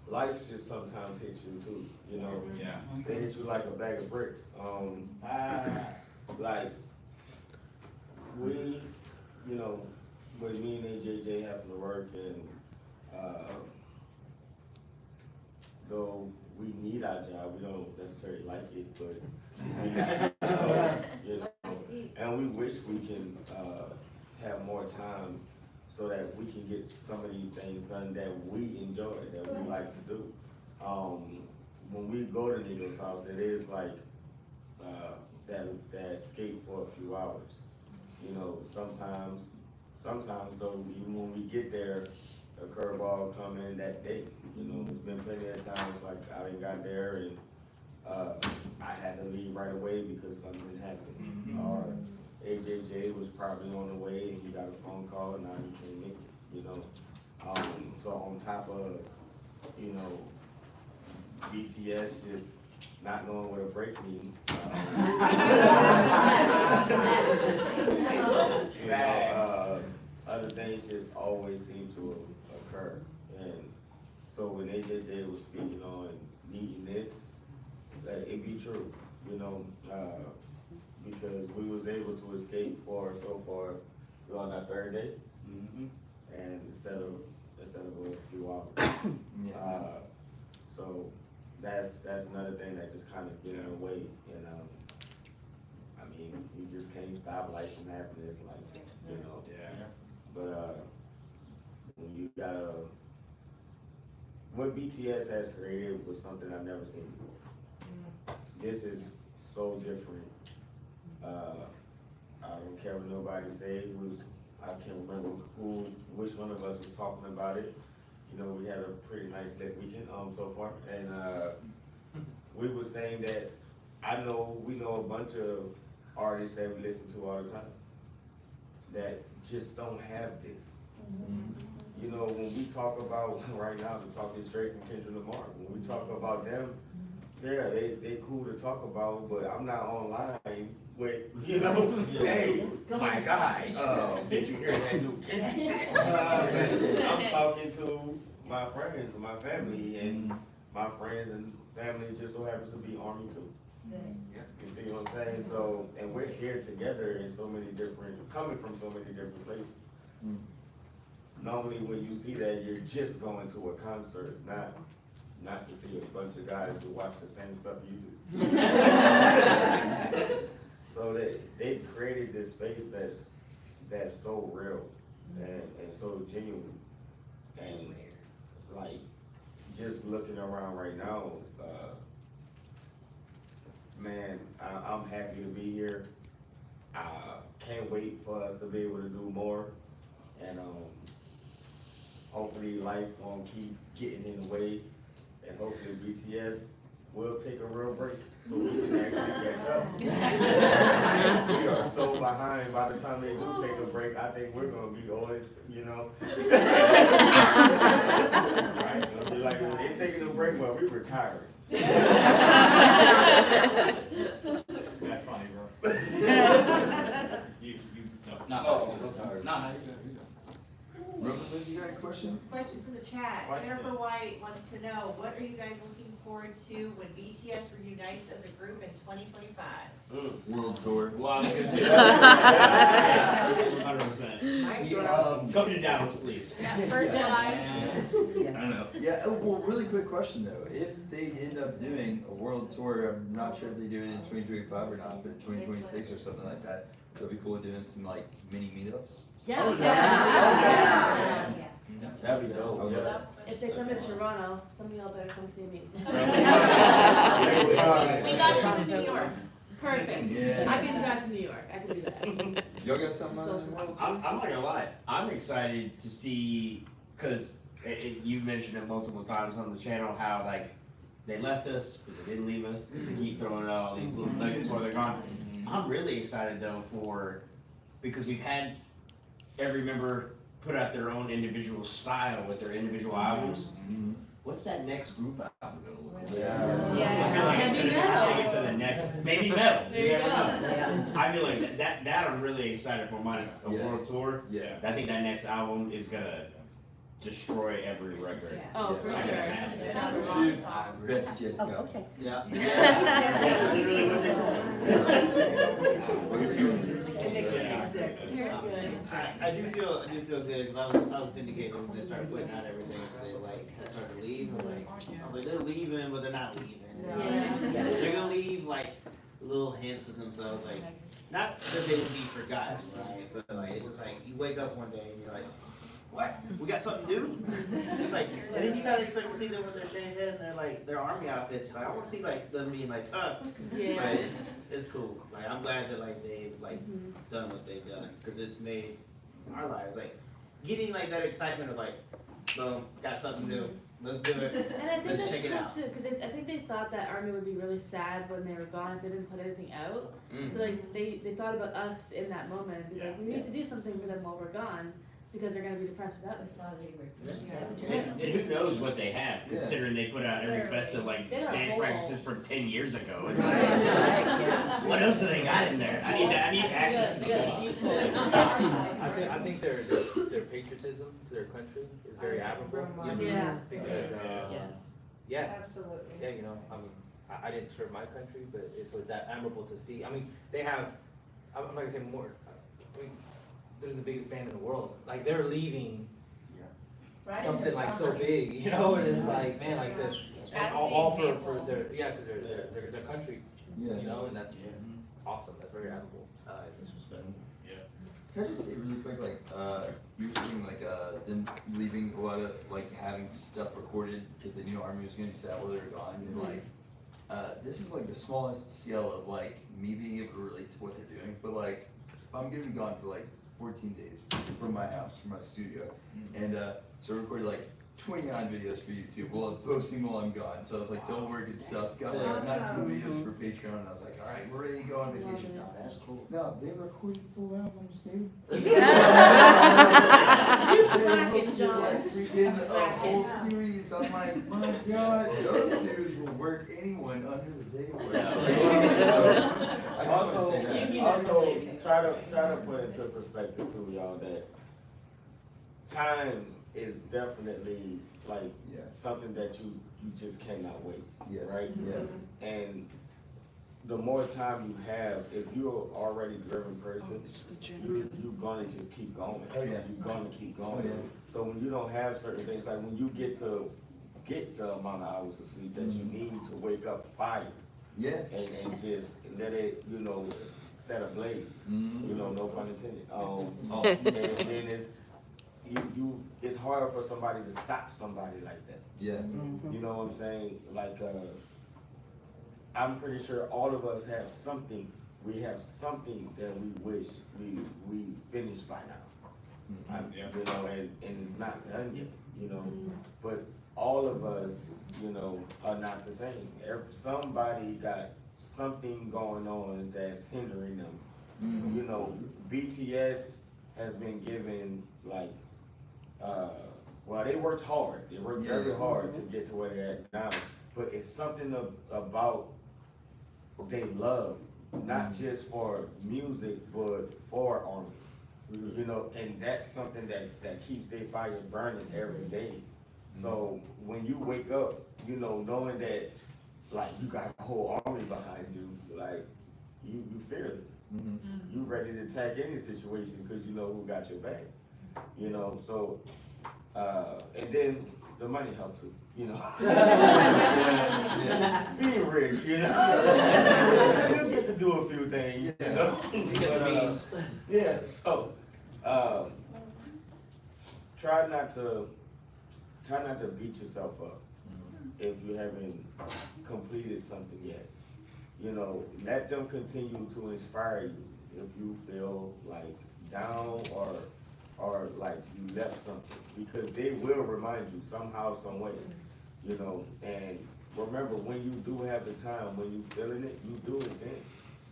life just sometimes hits you too, Yeah. They hit you like a bag of bricks. Like we, with me and AJJ having to work and though we need our job, we don't necessarily like it, but we have to, and we wish we can have more time so that we can get some of these things done that we enjoy, that we like to do. When we go to Nico's house, it is like that escape for a few hours. You know, sometimes though, even when we get there, a curveball come in that day. You know, there's been plenty of times like I done got there and I had to leave right away because something happened. Or AJJ was probably on the way and he got a phone call and now he can't make it, you know. So on top of, you know, BTS just not knowing what a break means. You know, other things just always seem to occur. And so when AJJ was speaking on needing this, that it be true, you know, because we was able to escape for so far on that third day, and instead of a few hours. So that's another thing that just kind of get in the way, and I mean, you just can't stop life from happening. It's like, you know. Yeah. But when you gotta, what BTS has created was something I've never seen before. This is so different. I don't care what nobody said. I can't remember which one of us was talking about it. You know, we had a pretty nice lit weekend so far, and we were saying that we know a bunch of artists that we listen to all the time that just don't have this. You know, when we talk about right now, we're talking straight from Kendrick Lamar. When we talk about them, yeah, they cool to talk about, but I'm not online with, you know, hey, my guy, did you hear that new Kendrick? I'm talking to my friends, my family, and my friends and family just so happens to be Army too. You see what I'm saying? So, and we're here together in so many different, coming from so many different places. Normally when you see that, you're just going to a concert, not to see a bunch of guys who watch the same stuff you do. So they created this space that's so real and so genuine. And like, just looking around right now, man, I'm happy to be here. I can't wait for us to be able to do more. And hopefully life won't keep getting in the way. And hopefully BTS will take a real break so we can actually catch up. We are so behind. By the time they do take a break, I think we're gonna be always, you know. Right? So it'll be like, they're taking a break, well, we retired. That's funny, bro. Liz, you got a question? Question from the chat. Jennifer White wants to know, what are you guys looking forward to when BTS reunites as a group in 2025? World tour. Well, I was gonna say that. 100%. Come to Dallas, please. First live. I don't know. Yeah, well, really quick question though. If they end up doing a world tour, I'm not sure if they do it in 2025 or not, but 2026 or something like that, it would be cool doing some like mini meetups. Yeah. That'd be dope. Yeah. If they come to Toronto, some of y'all better come see me. We got you to New York. Perfect. Yeah. I can drive to New York. I can do that. Y'all got something I'm not gonna lie. I'm excited to see, because you mentioned it multiple times on the channel how like they left us, but they didn't leave us because they keep throwing out all these little nuggets while they're gone. I'm really excited though because we've had every member put out their own individual style with their individual albums. What's that next group album gonna look like? I feel like it's gonna take it to the next, maybe metal. You never know. I feel like that I'm really excited for. Minus a world tour. Yeah. I think that next album is gonna destroy every record. Oh, for sure. Best yet to go. Okay. Yeah. That's literally what this I do feel good because I was vindicated when they started putting out everything. They started to leave. I was like, they're leaving, but they're not leaving. Yeah. They're gonna leave like little hints of themselves, like not that they would be forgotten, right? But like Like, it's just like, you wake up one day and you're like, what? We got something new? It's like, and then you kind of expect to see them with their shaved head and they're like, their army outfits. Like, I want to see like them being like tough. Yeah. But it's cool. Like, I'm glad that like they've like done what they've done because it's made our lives like getting like that excitement of like, boom, got something new. Let's do it. And I think Let's that's check it cool out. too, because I think they thought that Army would be really sad when they were gone if they didn't put anything out. Mm. So like they thought about us in that moment, be like, we need to do something for them while we're gone, because they're gonna be depressed without us. And who knows what they have, considering they put out every festival like They got a dance whole- practices from 10 years ago. It's like, what else do they got in there? I need access to the I think their patriotism to their country is very admirable. Yeah. Because, Yes. yeah. Absolutely. Yeah, you know, I mean, I didn't serve my country, but so it's that admirable to see. I mean, they have, I'm not gonna say more, I mean, they're the biggest band in the world. Like, they're leaving something like so big, you know, and it's like, man, like this, and all for their, yeah, cause their country, you know, and that's awesome, that's very admirable. Disrespect. Can I just say really quick, like, you were saying like them leaving a lot of like having stuff recorded because they knew Army was gonna be sad while they were gone, and like, this is like the smallest scale of like me being able to relate to what they're doing. But like, I'm gonna be gone for like 14 days from my house, from my studio, and so I recorded like 29 videos for YouTube. Well, posting while I'm gone, so I was like, don't work and stuff. Got like 19 videos for Patreon, and I was like, all right, we're ready to go on vacation. That's cool. No, they recorded full albums, dude. You slacking, John. Like freaking a whole series. I'm like, my God, those dudes will work anyone under the table. Also, try to put into perspective too, y'all, that time is definitely like something that you just cannot waste, right? Yeah. And the more time you have, if you're already a driven person, you're gonna just keep going. Oh, yeah. You're gonna keep going. Oh, yeah. So when you don't have certain things, like when you get the amount of hours of sleep that you need to wake up fired. Yeah. And just let it, you know, set ablaze. You know, no pun intended. And then it's hard for somebody to stop somebody like that. Yeah. You know what I'm saying? Like, I'm pretty sure all of us have something. We have something that we wish we finished by now. You know, and it's not done yet. You know, but all of us, you know, are not the same. Somebody got something going on that's hindering them. You know, BTS has been given like, well, they worked hard. They worked very hard to get to where they're at now. But it's something about they love, not just for music, but for Army. You know, and that's something that keeps their fires burning every day. So when you wake up, you know, knowing that like you got a whole army behind you, like you fearless. You ready to attack any situation because you know who got your back. You know, so and then the money helps too, you know. Being rich, you know. You get to do a few things, you know. But, yeah, so try not to beat yourself up if you haven't completed something yet. You know, let them continue to inspire you if you feel like down or like you left something, because they will remind you somehow, some way. You know, and remember, when you do have the time, when you feeling it, you do it then.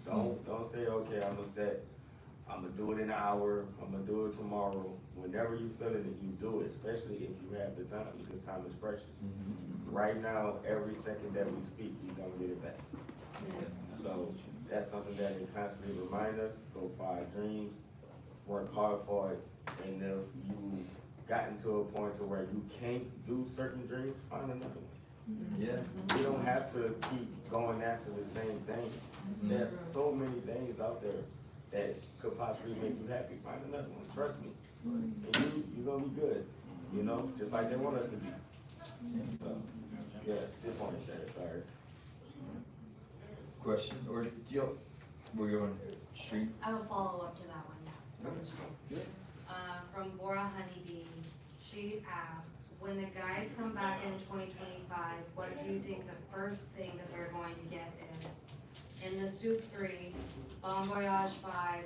Don't say, okay, I'm gonna do it in an hour, I'm gonna do it tomorrow. Whenever you feeling it, you do it, especially if you have the time, because time is precious. Right now, every second that we speak, we don't get it back. So that's something that they constantly remind us, go for our dreams, work hard for it, and if you gotten to a point to where you can't do certain dreams, find another one. Yeah. You don't have to keep going after the same thing. There's so many things out there that could possibly make you happy. Find another one, trust me. And you're gonna be good, you know, just like they want us to be. So, yeah, just want to share it, sorry. Question, or we're going stream? I have a follow-up to that one. From Bora Honeybee, she asks, when the guys come back in 2025, what do you think the first thing that they're going to get is? In the Soup 3, Bon Voyage 5,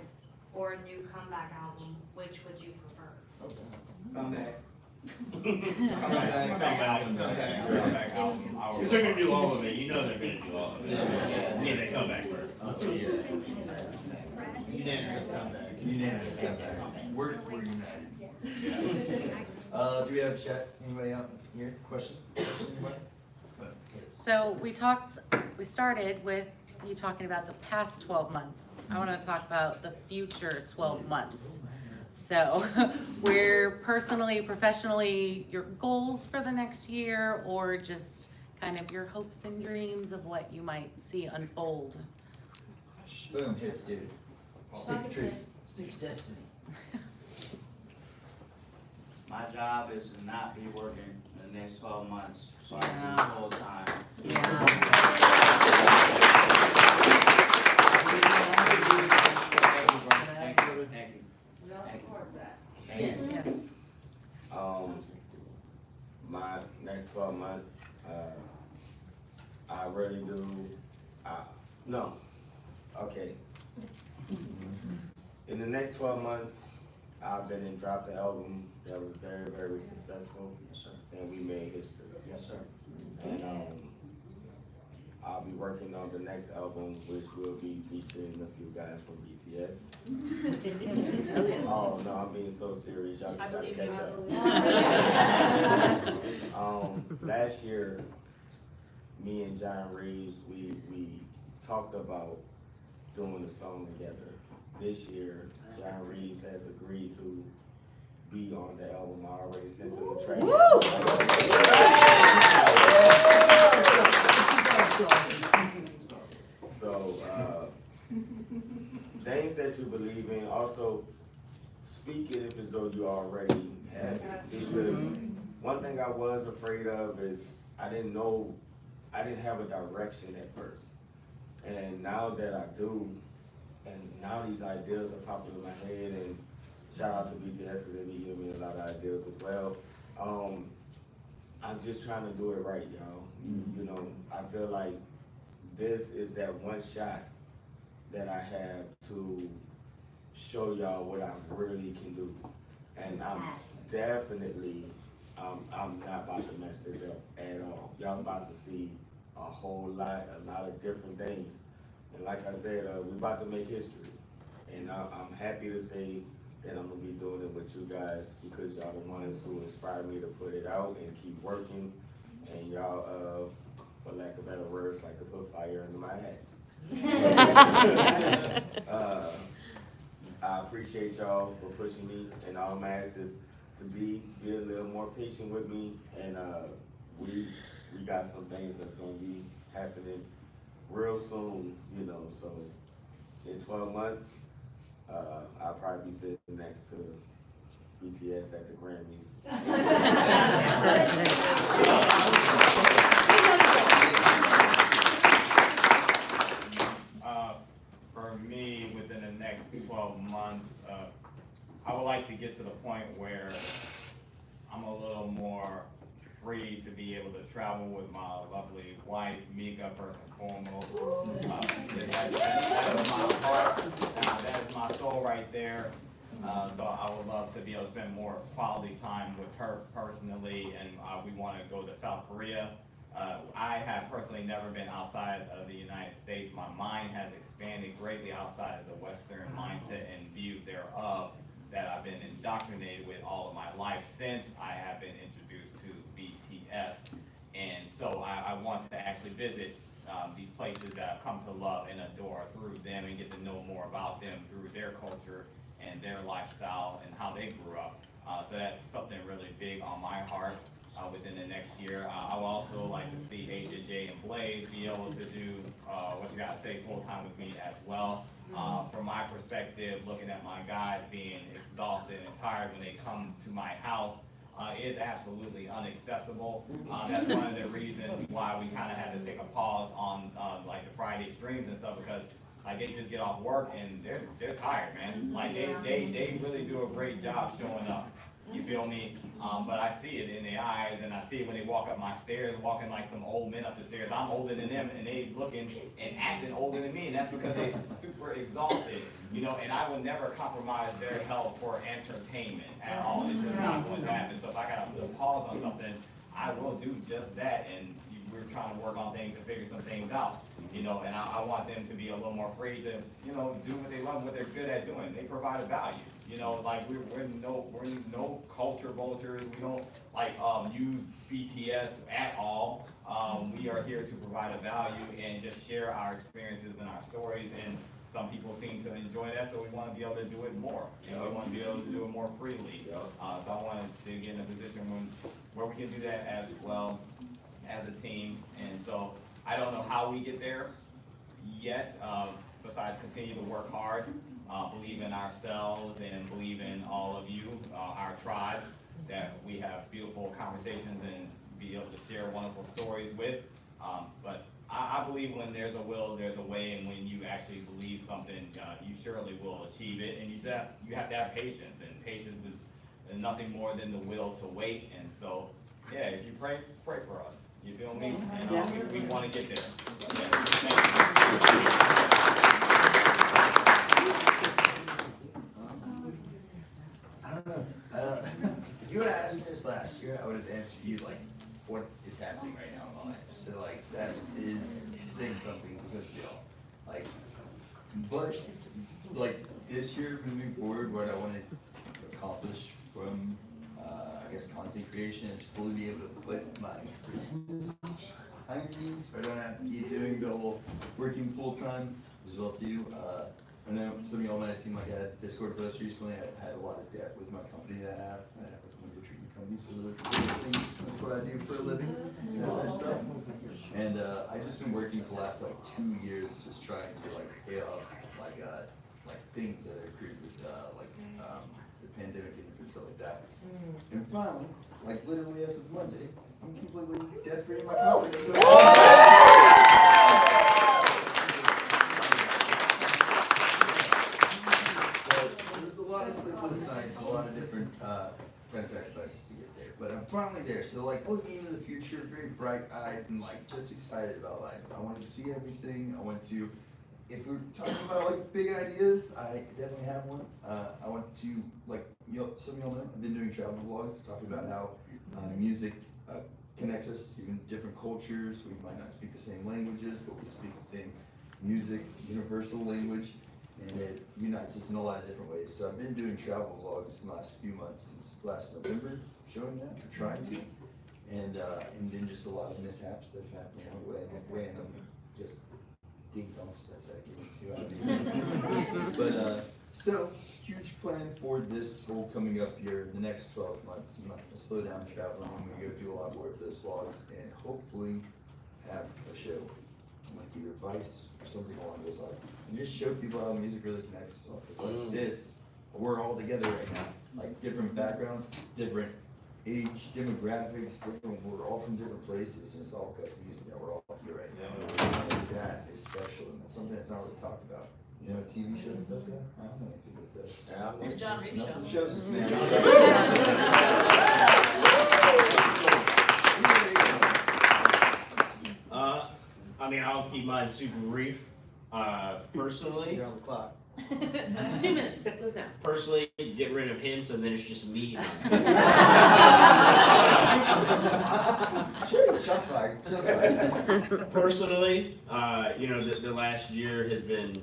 or a new comeback album, which would you prefer? Come back. Because they're gonna do all of it, you know they're gonna do all of it. Yeah, they come back first. Unanimous comeback. Unanimous comeback. We're united. Do we have chat? Anybody out here? Question? Anybody? So we started with you talking about the past 12 months. I want to talk about the future 12 months. So we're personally, professionally, your goals for the next year, or just kind of your hopes and dreams of what you might see unfold. Boom, hits, dude. Stick to truth. Stick to destiny. My job is to not be working in the next 12 months, so I can do full time. Thank you. Yes. My next 12 months, I really do, no, okay. In the next 12 months, I've been and dropped the album that was very, very successful. Yes, sir. And we made history. Yes, sir. And I'll be working on the next album, which will be featuring a few guys from BTS. Oh no, I'm being so serious. Y'all just gotta catch up. Last year, me and John Reeves, we talked about doing the song together. This year, John Reeves has agreed to be on the album. I already sent him the track. So, things that you believe in, also speak it if as though you already have it. Because one thing I was afraid of is I didn't have a direction at first. And now that I do, and now these ideas are popping in my head, and shout out to BTS because they be giving me a lot of ideas as well. I'm just trying to do it right, y'all. You know, I feel like this is that one shot that I have to show y'all what I really can do. And I'm definitely, I'm not about to mess this up at all. Y'all about to see a lot of different things. And like I said, we're about to make history. And I'm happy to say that I'm gonna be doing it with you guys because y'all the ones who inspired me to put it out and keep working. And y'all, for lack of better words, like to put fire into my ass. I appreciate y'all for pushing me, and all I'm asking is to be a little more patient with me, and we got some things that's gonna be happening real soon, you know. So in 12 months, I'll probably be sitting next to BTS at the Grammys. For me, within the next 12 months, I would like to get to the point where I'm a little more free to be able to travel with my lovely wife, Mika, first and foremost. That is my heart, that is my soul right there. So I would love to be able to spend more quality time with her personally, and we want to go to South Korea. I have personally never been outside of the United States. My mind has expanded greatly outside of the Western mindset and view thereof that I've been indoctrinated with all of my life since I have been introduced to BTS. And so I want to actually visit these places that I've come to love and adore through them and get to know more about them through their culture and their lifestyle and how they grew up. So that's something really big on my heart. Within the next year, I would also like to see J and Blaze be able to do WhatchaGot2Say full time with me as well. From my perspective, looking at my guys being exhausted and tired when they come to my house is absolutely unacceptable. That's one of the reasons why we kind of had to take a pause on like the Friday streams and stuff, because Like they just get off work and they're tired, man. Like they really do a great job showing up. You feel me? But I see it in their eyes, and I see it when they walk up my stairs, walking like some old men up the stairs. I'm older than them, and they looking and acting older than me, and that's because they're super exhausted, you know. And I will never compromise their health for entertainment at all. It's just not going to happen. So if I gotta put a pause on something, I will do just that. And we're trying to work on things to figure some things out, you know. And I want them to be a little more free to, you know, do what they love, what they're good at doing. They provide a value. You know, like we're no culture vultures. We don't like use BTS at all. We are here to provide a value and just share our experiences and our stories. And some people seem to enjoy that, so we want to be able to do it more. You know, we want to be able to do it more freely. So I wanted to get in a position where we can do that as well as a team. And so I don't know how we get there yet. Besides continue to work hard. Believe in ourselves and believe in all of you, our tribe, that we have beautiful conversations and be able to share wonderful stories with. But I believe when there's a will, there's a way, and when you actually believe something, you surely will achieve it. And you have to have patience, and patience is nothing more than the will to wait. And so, yeah, if you pray for us. You feel me? And we want to get there. I don't know. If you would have asked me this last year, I would have answered you like, what is happening right now in my life. So like, that is saying something good deal. Like, but like this year, moving forward, what I want to accomplish from, I guess, content creation is fully be able to put my business behind me, so I don't have to keep doing double working full time as well too. I know some of y'all might have seen like a Discord post recently. I had a lot of debt with my company that I have with one of the treatment companies. So that's what I do for a living, that type of stuff. And I just been working for the last like 2 years, just trying to like pay off like things that I accrued with the pandemic and stuff like that. And finally, like literally as of Monday, I'm completely debt free in my company. There's a lot of sleepless nights, a lot of different kind of sacrifices to get there. But I'm finally there. So like looking into the future, very bright-eyed and like just excited about life. I wanted to see everything. I want to, if we're talking about like big ideas, I definitely have one. I want to, like, you know, some of y'all know, I've been doing travel vlogs talking about how music connects us to even different cultures. We might not speak the same languages, but we speak the same music, universal language, and it unites us in a lot of different ways. So I've been doing travel vlogs in the last few months, since last November, showing that, or trying to, and then just a lot of mishaps that have happened along the way, and random, just ding-dong stuff that I get into. But so, huge plan for this whole coming up here, the next 12 months. I'm not gonna slow down traveling. I'm gonna go do a lot more of those vlogs and hopefully have a show, like either Vice or something along those lines. And just show people how music really connects us all. Because like this, we're all together right now. Like different backgrounds, different age, demographics, we're all from different places, and it's all because of music that we're all here right now. That is special, and that's something that's not really talked about. You know, a TV show that does that? I don't know anything that does. The John Reeves Show. Nothing shows us, man. I mean, I'll keep mine super brief. Personally, You're on the clock. 2 minutes, goes down. Personally, get rid of him, so then it's just me. Sure, shots fired. Personally, you know, the last year has been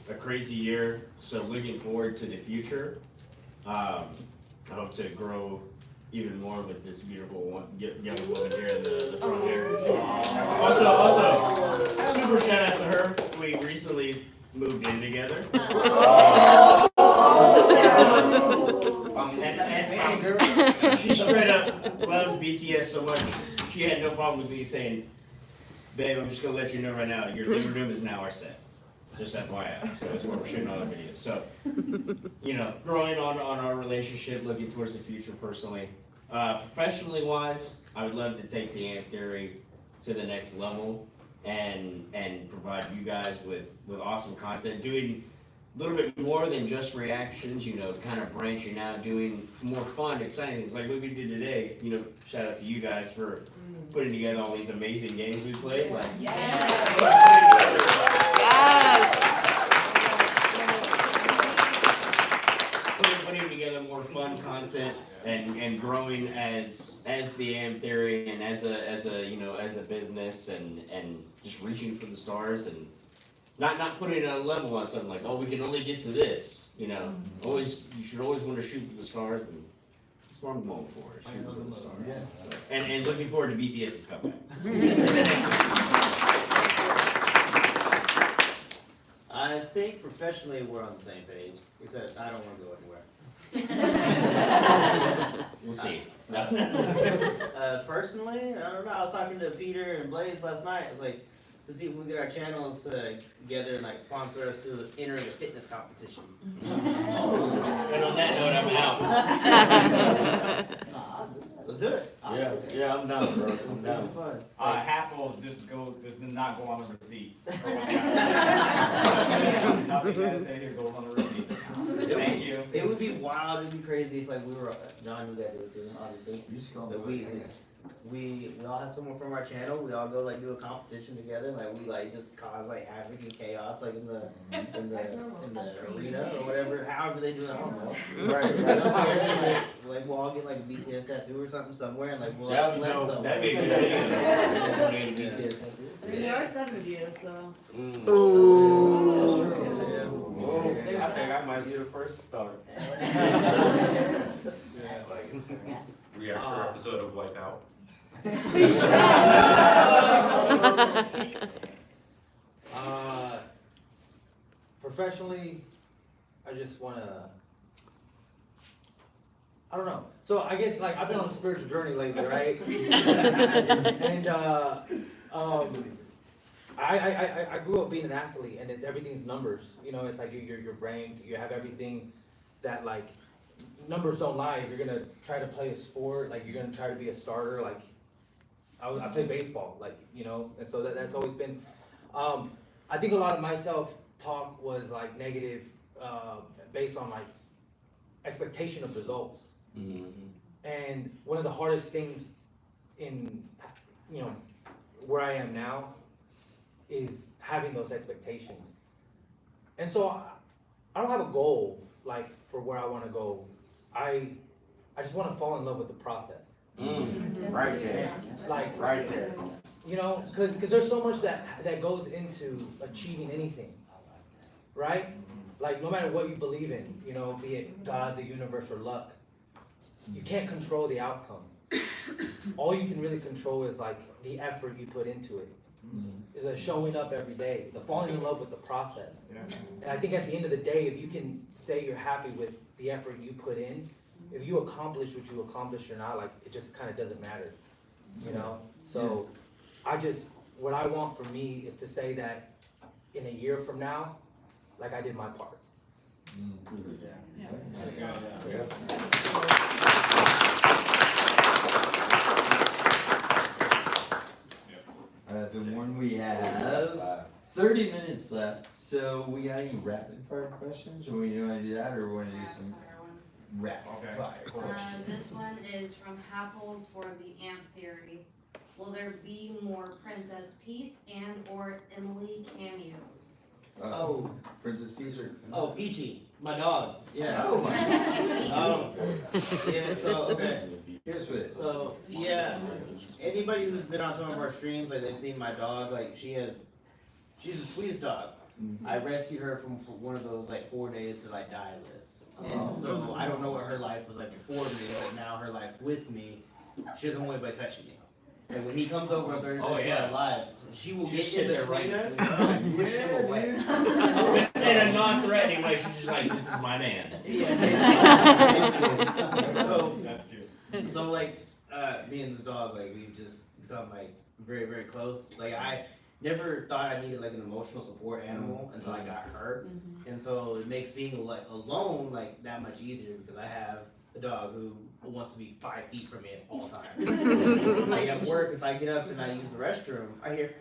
a crazy year, so looking forward to the future. I hope to grow even more with this beautiful young woman here in the front here. Also, super shout out to her. We recently moved in together. She straight up loves BTS so much, she had no problem with me saying, babe, I'm just gonna let you know right now, your living room is now our set. Just FYI, so that's where we're shooting all the videos. So, you know, growing on our relationship, looking towards the future personally. Professionally wise, I would love to take the Amp Theory to the next level. and provide you guys with awesome content, doing a little bit more than just reactions, you know, kind of branching out, doing more fun, exciting things like what we did today. You know, shout out to you guys for putting together all these amazing games we played. Like, putting together more fun content and growing as the AM Theory and as a you know, as a business and just reaching for the stars and not putting a level on something like, oh, we can only get to this, you know. You should always want to shoot for the stars, and that's what I'm going for, shoot for the stars. Yeah. So, and looking forward to BTS's comeback. I think professionally we're on the same page, except I don't want to go anywhere. We'll see. Personally, I don't know. I was talking to Peter and Blaze last night. I was like, to see if we get our channels together and like sponsor us to enter the fitness competition. And on that note, I'm out. Let's do it. Yeah, I'm down, bro. I'm down. Hackles does not go on the receipts. Nothing to say here goes on the receipts. Thank you. It would be wild. It'd be crazy if like we were John knew that do it too, obviously. But we all have someone from our channel. We all go like do a competition together. Like we like just cause like havoc and chaos like in the arena or whatever. However they do it, I don't know. Right. Like we'll all get like a BTS tattoo or something somewhere, and like we'll like flex something. That'd be a good idea. I mean, there are 7 of you, so. Ooh. I think I might be the first to start. Reactor episode of Wipeout. Professionally, I just wanna, I don't know. So I guess like I've been on a spiritual journey lately, right? And I grew up being an athlete, and everything's numbers. You know, it's like your brain. You have everything that like numbers don't lie. If you're gonna try to play a sport, like you're gonna try to be a starter. Like I play baseball, like you know, and so that's always been. I think a lot of my self-talk was like negative, based on like expectation of results. And one of the hardest things in, you know, where I am now is having those expectations. And so I don't have a goal like for where I want to go. I just want to fall in love with the process. Right there. Like right there. You know, because there's so much that goes into achieving anything, right? Like no matter what you believe in, you know, be it God, the universe, or luck, you can't control the outcome. All you can really control is like the effort you put into it, the showing up every day, the falling in love with the process. And I think at the end of the day, if you can say you're happy with the effort you put in, if you accomplish what you accomplished or not, like it just kind of doesn't matter, you know? So what I want for me is to say that in a year from now, like I did my part. The one we have 30 minutes left. So we got any rapid fire questions? Or we want to do that, or we want to do some rapid fire questions? This one is from Happles for the Amp Theory. Will there be more Princess Peace and or Emily cameos? Oh, Princess Peace or Peachy, my dog. Yeah. Oh my gosh. Yeah. So okay. Here's what it is. So yeah, anybody who's been on some of our streams, like they've seen my dog. Like she's the sweetest dog. I rescued her from one of those like 4 days to like die lists. And so I don't know what her life was like before me, but now her life with me, she doesn't want anybody touching me. And when he comes over on Thursday for our lives, she will get in there right now. In a non-threatening way, she's just like, this is my man. So like, me and this dog, like we've just become like very, very close. Like I never thought I needed like an emotional support animal until I got her. And so it makes being like alone like that much easier because I have a dog who wants to be 5 feet from me at all times. Like at work, if I get up and I use the restroom, I hear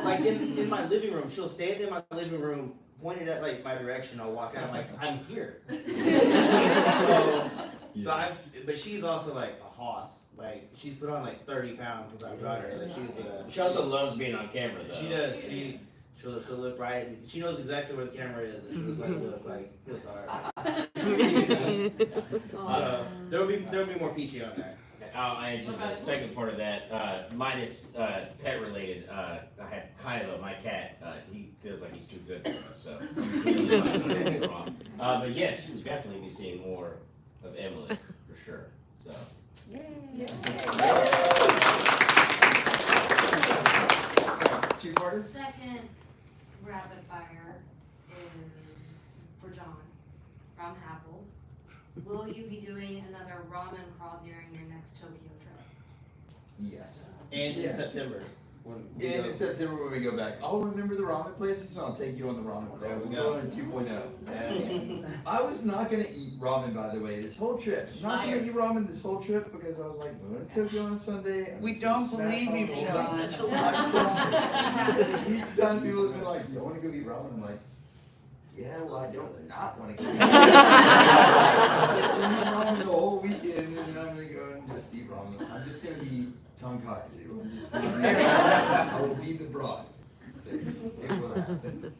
Like in my living room, she'll stand in my living room, pointed at like my direction. I'll walk out. I'm like, I'm here. But she's also like a hoss. Like she's put on like 30 pounds since I've got her. Like She also loves being on camera though. She does. She'll look right. She knows exactly where the camera is, and she'll just like look like feel sorry. There'll be more Peachy on there. I'll answer the second part of that. Mine is pet related. I have Kylo, my cat. He feels like he's too good for us, so he really wants something wrong. But yeah, she would definitely be seeing more of Emily for sure. So. Two-parter? Second rapid fire is for John from Happles. Will you be doing another ramen crawl during your next Tokyo trip? Yes. And in September. In September when we go back, I'll remember the ramen places and I'll take you on the ramen crawl. There we We're go. going to 2.0. I was not going to eat ramen, by the way, this whole trip. Not going to eat ramen this whole trip because I was like, we're going to Tokyo on Sunday. We don't believe you, John. Each time people have been like, you want to go eat ramen? I'm like, yeah, well, I don't not want to go eat ramen the whole weekend, and then I'm going to go and just eat ramen. I'm just going to be tonkatsu. I'm just going to be, I will be the broth. So it will happen.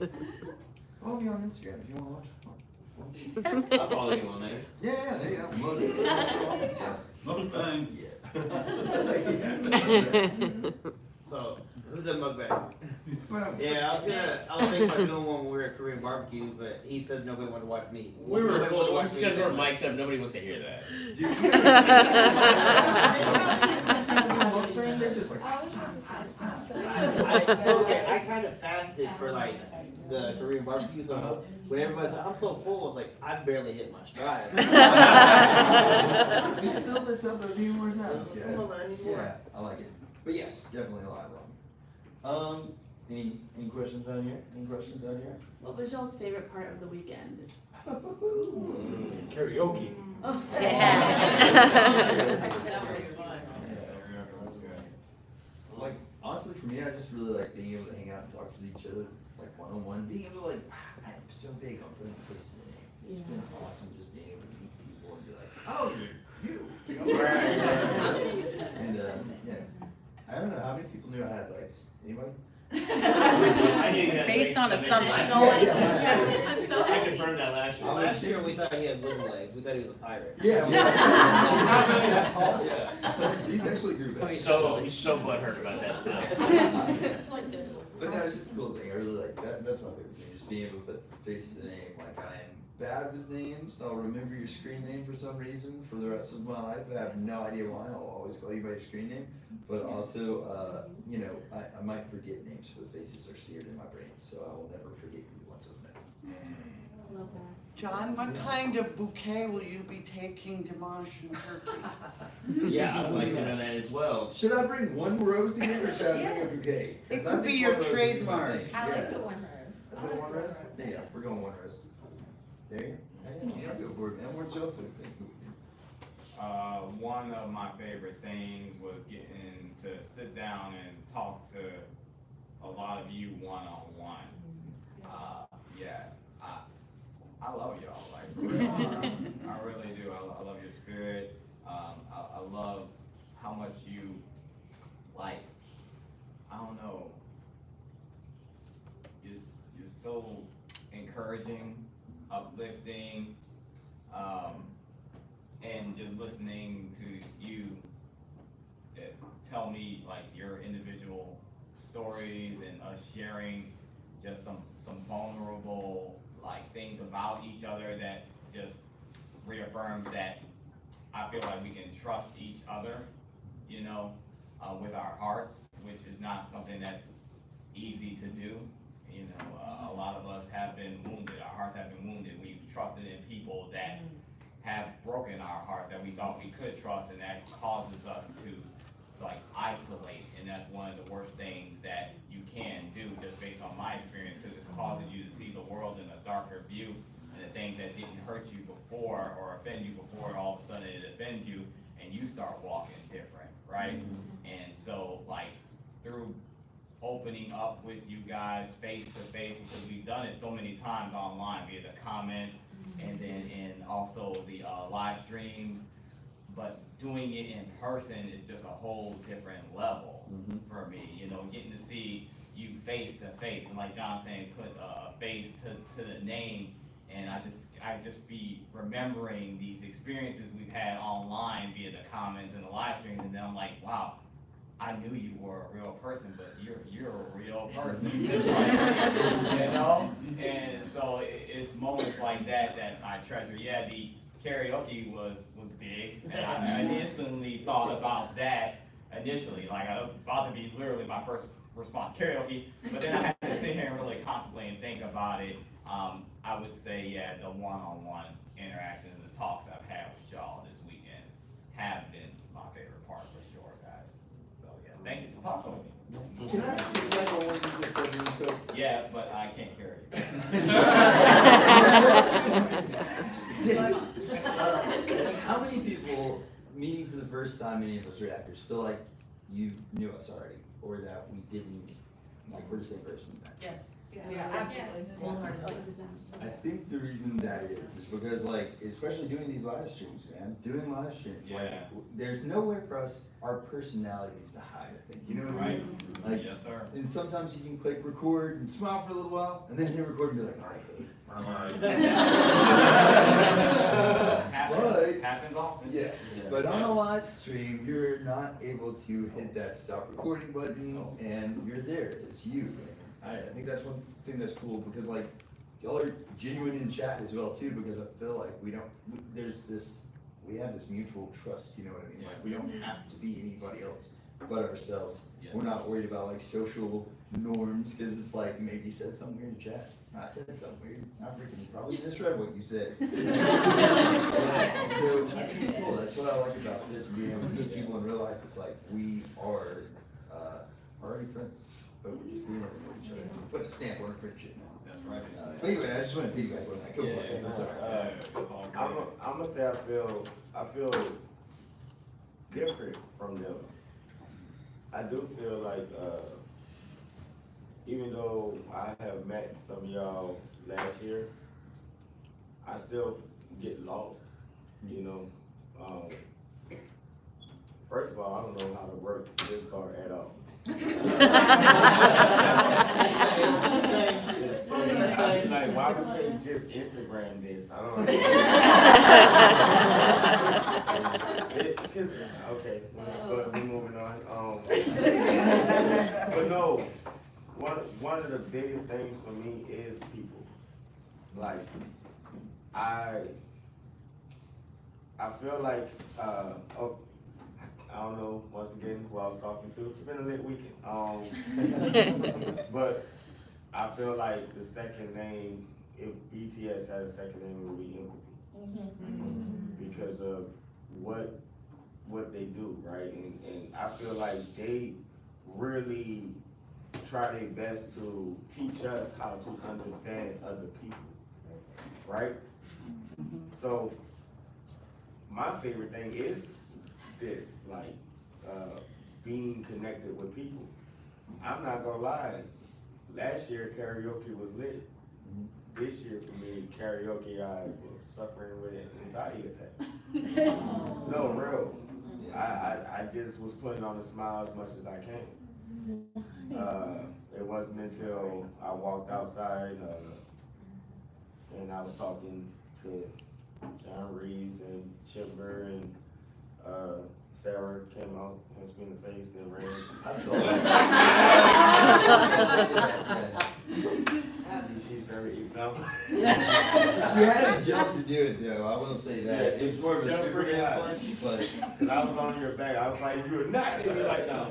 Follow me on Instagram if you want to watch. I'll follow you on there. Yeah, there you go. So, who's at mukbang? Yeah, I was thinking about doing one when we were at Korean barbecue, but he said nobody wanted to watch me. Because we're mic'd up, nobody wants to hear that. I kind of fasted for like the Korean barbecue, so when everybody's like, I'm so full, I was like, I barely hit my stride. We can fill this up a few more times, guys. Yeah, I like it. But yes, definitely a lot of ramen. Any questions out here? Any questions out here? What was y'all's favorite part of the weekend? Karaoke. Oh, Like, honestly, for me, I just really like being able to hang out and talk with each other, like one-on-one. Being able to like, I'm so big on putting a face to the name. It's been awesome just being able to meet people and be like, oh, you. And yeah, I don't know how many people knew I had legs. Anybody? I knew you had Based on legs. assumptions. I'm so I happy. confirmed that last year. Last year we thought he had little legs. We thought he was a pirate. Yeah. Yeah. He's actually grew back. He's so butthurt about that stuff. But no, it's just a cool thing. I really like that. That's my favorite thing. Just being able to put a face to the name. Like, I am bad with names. I'll remember your screen name for some reason for the rest of my life. I have no idea why. I'll always call you by your screen name. But also, you know, I might forget names, but faces are seared in my brain. So I will never forget you once I've met you. Love that. John, what kind of bouquet will you be taking to Mosh in Turkey? Yeah, I'd like to know that as well. Should I bring one rose again or should I bring a bouquet? It 'Cause I could be think your one rose would be my trademark. thing. I Yeah. like the one rose. The one rose? Yeah, we're going one rose. There you go. Yeah, go for it, man. What's your favorite thing? One of my favorite things was getting to sit down and talk to a lot of you one-on-one. Yeah, I love y'all, like, I really do. I love your spirit. I love how much you, like, I don't know, you're so encouraging, uplifting, and just listening to you tell me like your individual stories and us sharing just some vulnerable like things about each other that just reaffirms that I feel like we can trust each other, you know, with our hearts, which is not something that's easy to do. You know, a lot of us have been wounded. Our hearts have been wounded. We've trusted in people that have broken our hearts that we thought we could trust, and that causes us to like isolate. And that's one of the worst things that you can do, just based on my experience, because it causes you to see the world in a darker view, and the things that didn't hurt you before or offend you before, all of a sudden it offends you, and you start walking different, right? And so like through opening up with you guys face to face, because we've done it so many times online via the comments and then also the live streams. But doing it in person is just a whole different level for me. You know, getting to see you face to face, and like John saying, put a face to the name. And I just be remembering these experiences we've had online via the comments and the live streams, and then I'm like, wow, I knew you were a real person, but you're a real person. It's like, you know? And so it's moments like that that I treasure. Yeah, the karaoke was big, and I instantly thought about that initially. Like, I was about to be literally my first response, karaoke, but then I had to sit here and really contemplate and think about it. I would say, yeah, the one-on-one interactions and the talks I've had with y'all this weekend have been my favorite part for sure, guys. So yeah, thank you for talking with me. Can I get on what you just said, Nico? Yeah, but I can't carry it. How many people meeting for the first time, any of us reactors, feel like you knew us already, or that we didn't, like we're the same person? Yes. Yeah, absolutely. I think the reason that is because, like, especially doing these live streams, man, doing live streams, like, there's nowhere for us, our personalities to hide, I think, you know what I mean? Like, yes, sir. And sometimes you can click record and smile for a little while, and then hit record and be like, happens often. Yes, but on a live stream, you're not able to hit that stop recording button, and you're there, it's you. I think that's one thing that's cool, because like y'all are genuine in chat as well too, because I feel like we have this mutual trust, you know what I mean? Like we don't have to be anybody else but ourselves. Yes. We're not worried about like social norms, because it's like maybe you said something weird in chat. I said something weird. I freaking probably misread what you said. So that's cool. That's what I like about this, being able to meet people in real life. It's like we are already friends. But we're just being able to know each other. Put a stamp on a friendship now. That's right. But anyway, I just want to piggyback on that. Go for it. I'm gonna say I feel different from them. I do feel like even though I have met some of y'all last year, I still get lost. You know, first of all, I don't know how to work this car at all. Like, why we can't just Instagram this? I don't know. Okay, but we're moving on. But no, one of the biggest things for me is people. Like, I feel like I don't know, once again, who I was talking to. It's been a lit weekend. But I feel like the second name, if BTS had a second name, it would be empathy. Because of what they do, right? And I feel like they really try their best to teach us how to understand other people, right? So my favorite thing is this, like, being connected with people. I'm not gonna lie, last year karaoke was lit. This year for me, karaoke, I was suffering with an anxiety attack. No, real. I just was putting on a smile as much as I can. It wasn't until I walked outside and I was talking to John Reeves and Chipper and Sarah came out, punched me in the face, then ran. I saw that. She's very economical. She had a jump to do it though, I will say that. Yeah, It was more of a jumped pretty Superman high. punch, but. And I was on your back, I was like, you were not hitting me like that.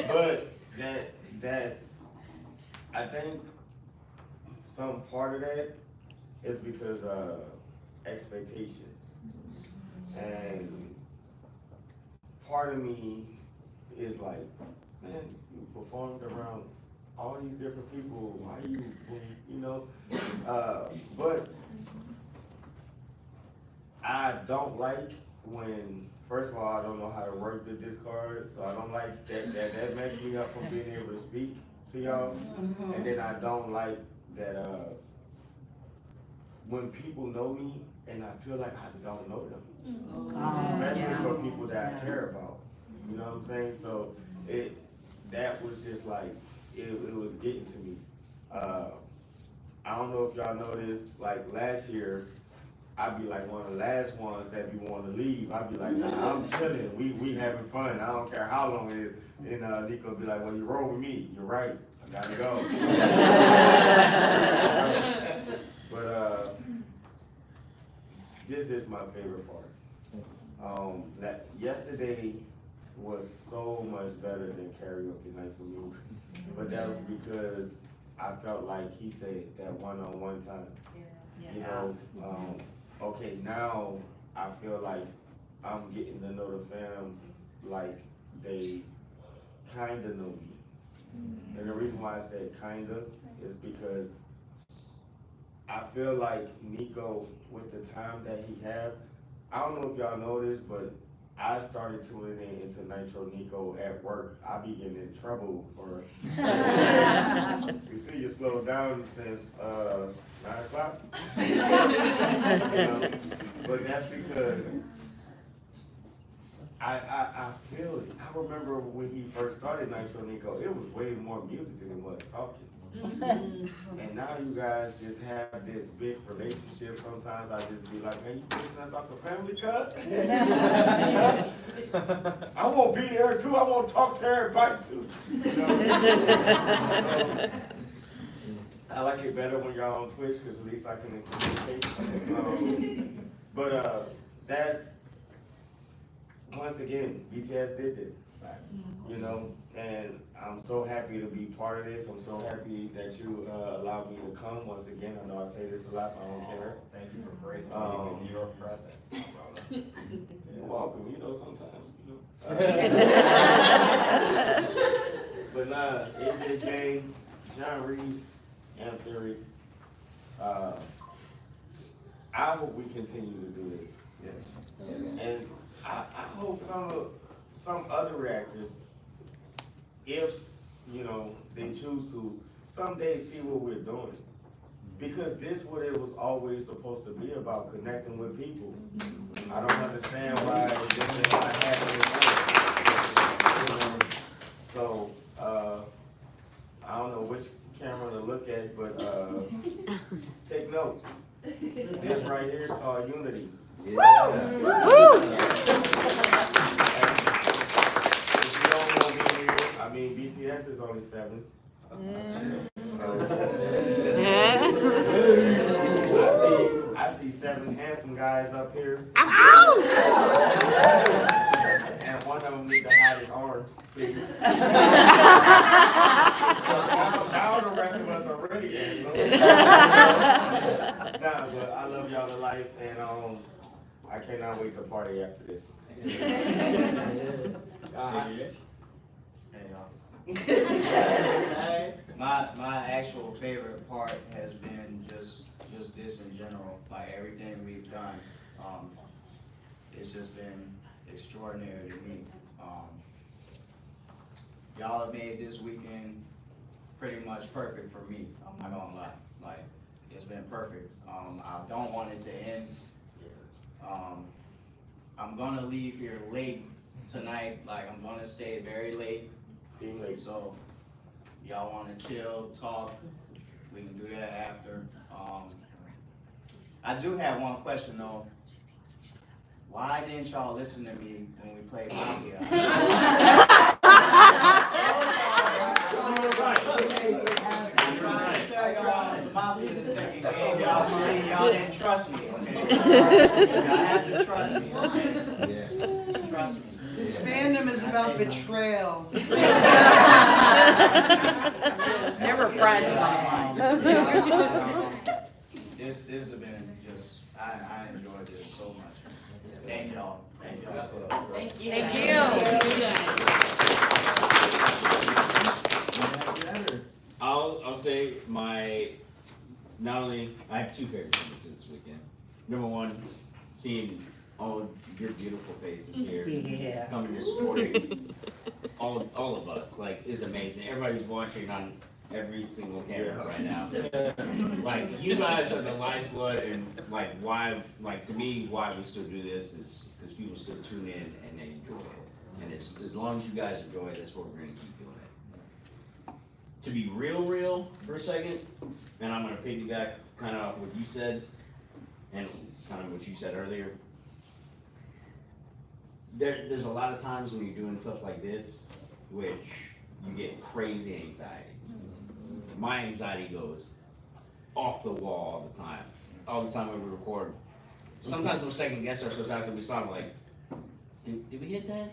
But that, I think some part of that is because expectations. And part of me is like, man, you performed around all these different people, why you know? But I don't like when, first of all, I don't know how to work the discard, so I don't like that. That messes me up from being able to speak to y'all. And then I don't like that when people know me and I feel like I don't know them, especially for people that I care about. You know what I'm saying? So that was just like it was getting to me. I don't know if y'all know this. Like last year, I'd be like one of the last ones that be wanting to leave. I'd be like, nah, I'm chilling. We having fun. I don't care how long it is. And Nico be like, well, you roll with me. You're right. I gotta go. But this is my favorite part. Yesterday was so much better than karaoke night for me. But that was because I felt like he said that one-on-one time. You know, okay, now I feel like I'm getting to know the fam like they kinda know me. And the reason why I said kinda is because I feel like Nico, with the time that he had, I don't know if y'all know this, but I started tuning into Nitro Nico at work. I be getting in trouble for you see, you slowed down since 9 o'clock. You know? But that's because I feel it. I remember when he first started Nitro Nico, it was way more music than it was talking. And now you guys just have this big relationship. Sometimes I just be like, man, you pissing us off the family cut? I won't be there too. I won't talk to everybody too. You know? I like it better when y'all on Twitch because at least I can communicate. But that's, once again, BTS did this. You know, and I'm so happy to be part of this. I'm so happy that you allowed me to come once again. I know I say this a lot, but I don't care. Thank you for gracing me with your presence, my brother. You're welcome. You know, sometimes, you know. But nah, AJ Kane, John Reeves, and Theory. I hope we continue to do this. Yeah. And I hope some other reactors, if you know they choose to, someday see what we're doing. Because this what it was always supposed to be about, connecting with people. I don't understand why this is not happening. So I don't know which camera to look at, but take notes. This right here is called Unity. Yeah. Woo! I mean, BTS is only 7. I see 7 handsome guys up here. And one of them needs to hide his arms, please. Now the rest of us are ready handsome. Nah, but I love y'all to life, and I cannot wait to party after this. My actual favorite part has been just this in general. Like everything we've done, it's just been extraordinary to me. Y'all have made this weekend pretty much perfect for me. I'm not gonna lie. Like it's been perfect. I don't want it to end. I'm gonna leave here late tonight. Like I'm gonna stay very late. So y'all wanna chill, talk, we can do that after. I do have one question though. Why didn't y'all listen to me when we played Mafia? Mafia the second game, y'all didn't trust me, okay? Y'all have to trust me, okay? Yes. Trust me. This fandom is about betrayal. There were prizes on the line. This has been just, I enjoyed this so much. Thank y'all. Thank y'all. Thank you. I'll say not only, I have 2 favorite things this weekend. Number one, seeing all your beautiful faces here. Yeah. Coming to supporting all of us, like, is amazing. Everybody's watching on every single camera right now. Like, you guys are the lifeblood, and like, why, like, to me, why we still do this is because people still tune in and they enjoy it. And as long as you guys enjoy it, that's what we're gonna keep doing it. To be real for a second, and I'm gonna piggyback kind of off what you said, and kind of what you said earlier. There's a lot of times when you're doing stuff like this, which you get crazy anxiety. My anxiety goes off the wall all the time. All the time when we record. Sometimes we'll second guess ourselves after we saw, like, did we hit that?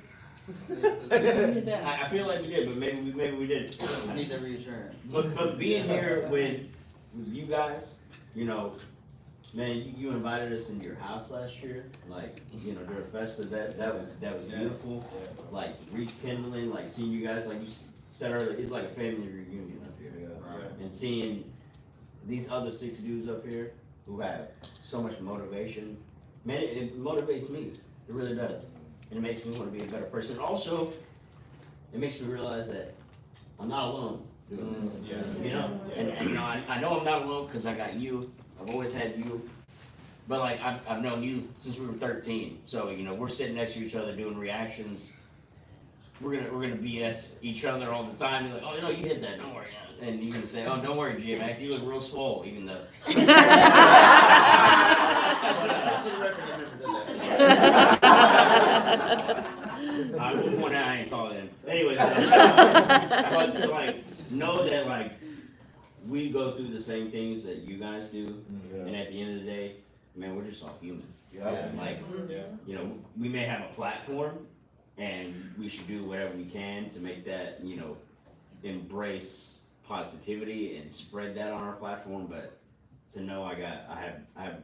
Did we hit that? I feel like we did, but maybe we didn't. I need the reassurance. But being here with you guys, you know, man, you invited us into your house last year, like, you know, during Festa, that was beautiful. Like, rekindling, like, seeing you guys, like you said earlier, it's like a family reunion up here. And seeing these other 6 dudes up here who have so much motivation, man, it motivates me. It really does. And it makes me want to be a better person. Also, it makes me realize that I'm not alone doing this. You know? And you know, I know I'm not alone because I got you. I've always had you. But like, I've known you since we were 13. So, you know, we're sitting next to each other doing reactions. We're gonna BS each other all the time. You're like, oh, no, you hit that, don't worry. And you're gonna say, oh, don't worry, J-Mac, you look real swole, even though. I will point out I ain't taller than him. Anyways, but to like know that like we go through the same things that you guys do, and at the end of the day, man, we're just all human. Like, you know, we may have a platform, and we should do whatever we can to make that, you know, embrace positivity and spread that on our platform. But to know I have,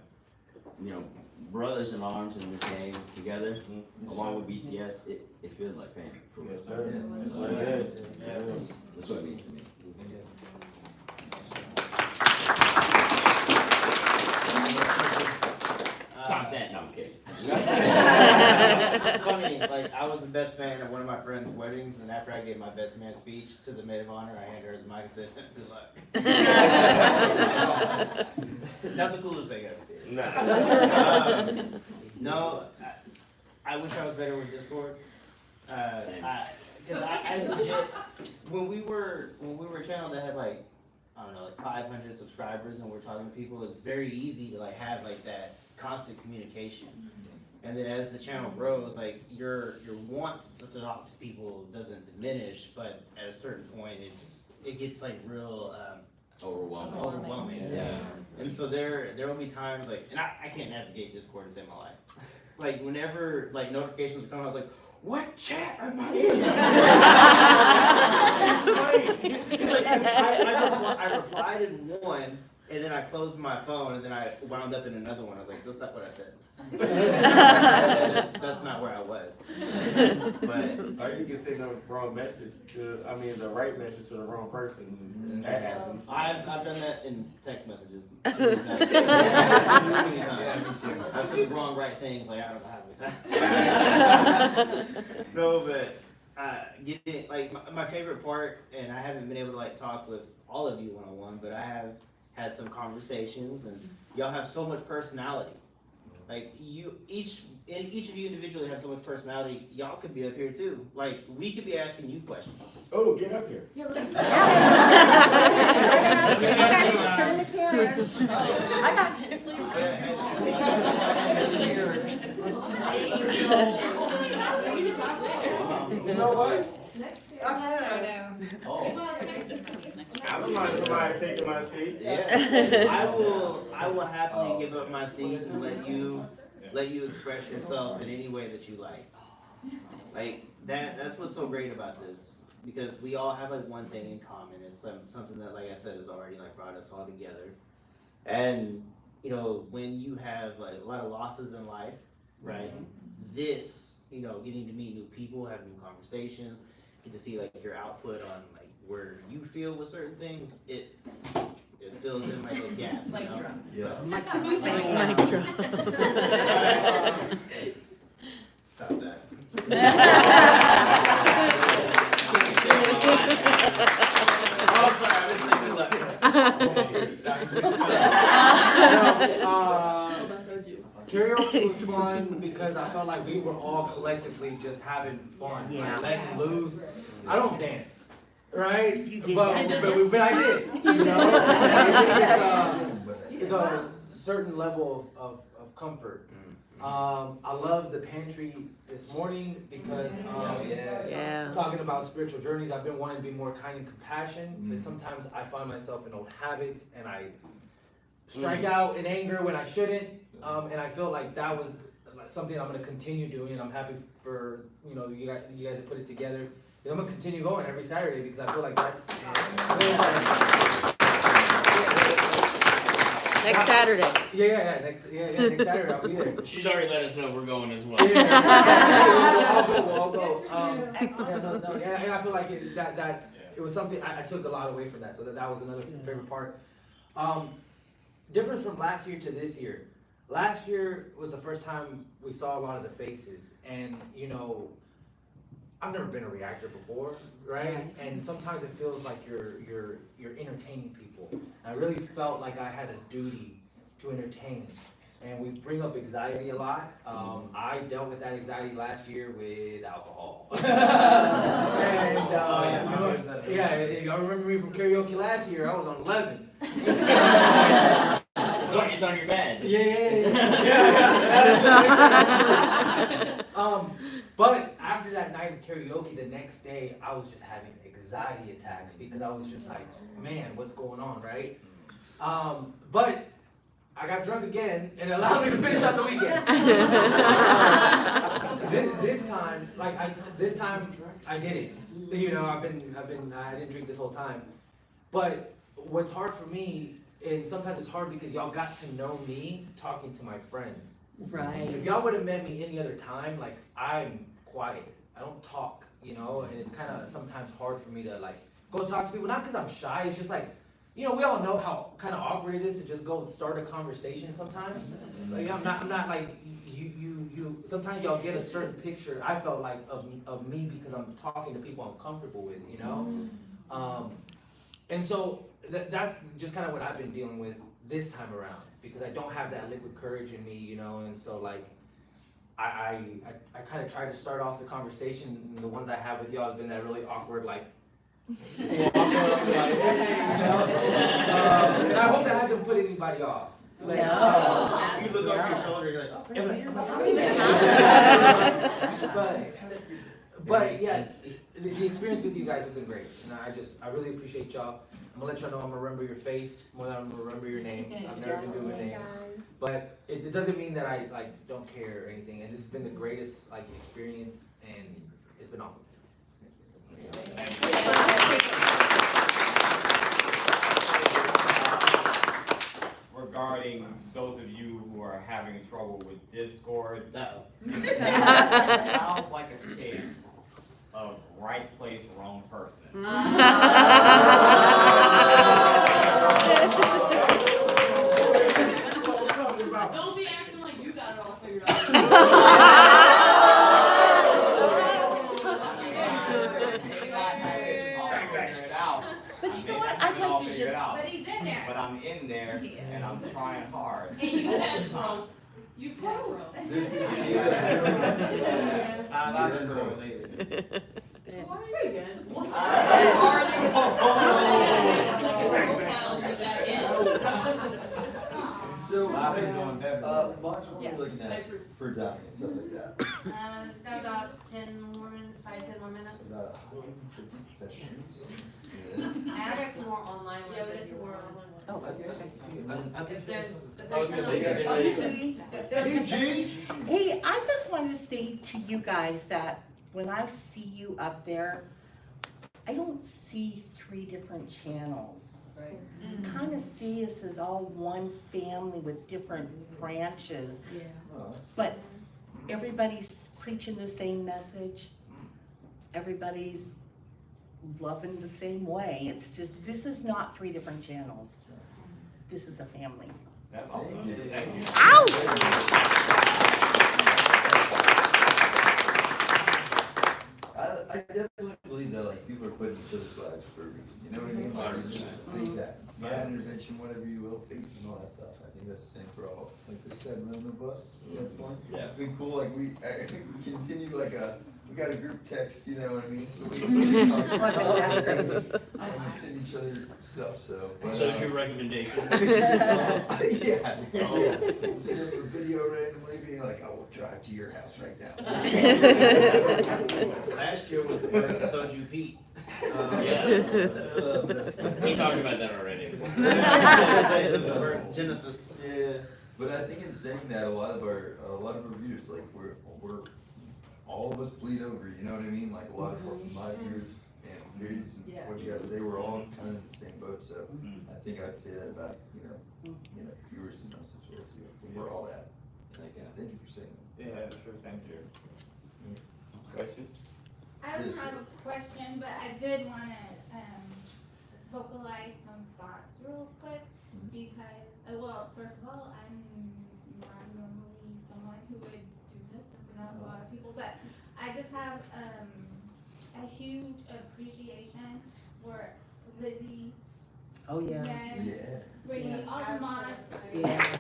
you know, brothers in arms in this game together, along with BTS, it feels like family. Yes, sir. That's what it is. That's what it means to me. Top that, no, I'm kidding. It's funny, like, I was the best man at one of my friend's weddings, and after I gave my best man speech to the maid of honor, I handed her the mic and said, good luck. Not the coolest thing I ever did. No, I wish I was better with Discord. Because I legit, when we were a channel that had like, I don't know, like 500 subscribers and we're talking to people, it's very easy to like have like that constant communication. And then as the channel grows, like your want to talk to people doesn't diminish, but at a certain point it gets like real overwhelming. Yeah. And so there will be times like, and I can't navigate Discord to save my life. Like whenever like notifications would come, I was like, what chat am I in? It's like I replied in one, and then I closed my phone, and then I wound up in another one. I was like, that's not what I said. That's not where I was. But or you can send the wrong message to, the right message to the wrong person. That happens. I've done that in text messages. I've said the wrong right things, like I don't know how to say. No, but getting like my favorite part, and I haven't been able to like talk with all of you one-on-one, but I have had some conversations, and y'all have so much personality. Like each of you individually have so much personality. Y'all could be up here too. Like we could be asking you questions. Oh, get up here. Turn the cameras. I got you, please. You know what? I would like somebody taking my seat. Yeah. I will happily give up my seat and let you express yourself in any way that you like. Like that's what's so great about this, because we all have like one thing in common. It's something that, like I said, has already like brought us all together. And you know, when you have like a lot of losses in life, right? This, you know, getting to meet new people, have new conversations, get to see like your output on like where you feel with certain things, it it fills in my little gaps. Mic you know? drop. So- Mic drop. Stop that. Karaoke was fun because I felt like we were all collectively just having fun, Yeah. like letting loose. I don't dance, right? You did but, dance. but I did. You know, it's a certain level of comfort. I love the pantry this morning because talking about spiritual journeys, I've been wanting to be more kind and compassion, but sometimes I find myself in old habits and I strike out in anger when I shouldn't. And I feel like that was something I'm going to continue doing, and I'm happy for you guys to put it together. And I'm going to continue going every Saturday because I feel like that's Next Saturday. Next Saturday I'll be there. She's already let us know we're going as well. We'll all go. And I feel like it was something I took a lot away from that, so that was another favorite part. Difference from last year to this year. Last year was the first time we saw a lot of the faces, and I've never been a reactor before, right? And sometimes it feels like you're entertaining people. I really felt like I had a duty to entertain, and we bring up anxiety a lot. I dealt with that anxiety last year with alcohol. And y'all remember me from karaoke last year? I was on 11. It's on your bed. But after that night of karaoke, the next day I was just having anxiety attacks because I was just like, man, what's going on, right? But I got drunk again and it allowed me to finish out the weekend. This time I did it. I didn't drink this whole time. But what's hard for me, and sometimes it's hard because y'all got to know me talking to my friends. Right. If y'all would have met me any other time, like I'm quiet. I don't talk, and it's kind of sometimes hard for me to go talk to people. Not because I'm shy. It's just like, we all know how kind of awkward it is to just go and start a conversation sometimes. Like I'm not like you. Sometimes y'all get a certain picture. I felt like of me because I'm talking to people I'm comfortable with, and so that's just kind of what I've been dealing with this time around because I don't have that liquid courage in me, and so I kind of try to start off the conversation, and the ones I have with y'all has been that really awkward and I hope that hasn't put anybody off. You look over your shoulder, you're like, but yeah, the experience with you guys has been great, and I really appreciate y'all. I'm gonna let y'all know I'm gonna remember your face more than I'm gonna remember your name. I've never been good with names, but it doesn't mean that I don't care or anything. And this has been the greatest experience, and it's been awesome. Regarding those of you who are having trouble with Discord, sounds like a case of right place, wrong person. Don't be acting like you got it all figured out. But you know what? I'd like to just. But he's in there. But I'm in there and I'm trying hard. And you had growth. You've had growth. This is I've been related. Pretty good. What? So, I've been doing better. Mods, what are we looking at for time and stuff like that? Got about 10 more minutes, 5-10 more minutes. About 150 questions. I got some more online ones. Yeah, we got some more online ones. Oh, okay. If there's Hey, I just wanted to say to you guys that when I see you up there, I don't see 3 different channels. Right. Kind of see us as all one family with different branches. Yeah. But everybody's preaching the same message. Everybody's loving the same way. It's just, this is not 3 different channels. this is a family. That's awesome. Thank you. Ow! I definitely believe that like people are putting each other's lives for a reason. You know what I mean? Like, exactly. Yeah, intervention, whatever you will, faith and all that stuff. I think that's the same for all. Like they said, on the bus. At that point. Yeah. It's been cool. Like we continue like we got a group text. You know what I mean? So we talk about and we send each other stuff. So. But, So is your recommendation? yeah. Send him a video randomly, being like, "I will drive to your house right now." Last year was the birth of Soju Pete. Yeah. We talked about that already. Genesis. Yeah. But I think in saying that, a lot of our viewers, like we're all of us bleed over. You know what I mean? Like a lot of my viewers and viewers, what you guys say, we're all kind of in the same boat. So I think I'd say that about viewers and us as well too. I think we're all that. Thank you for saying that. Yeah, sure. Thank you. Questions? I don't have a question, but I did want to vocalize some thoughts real quick because, well, first of all, I'm not normally someone who would do this in front of a lot of people, but I just have a huge appreciation for Lizzie. Oh yeah. Bringing all the mods. Yes.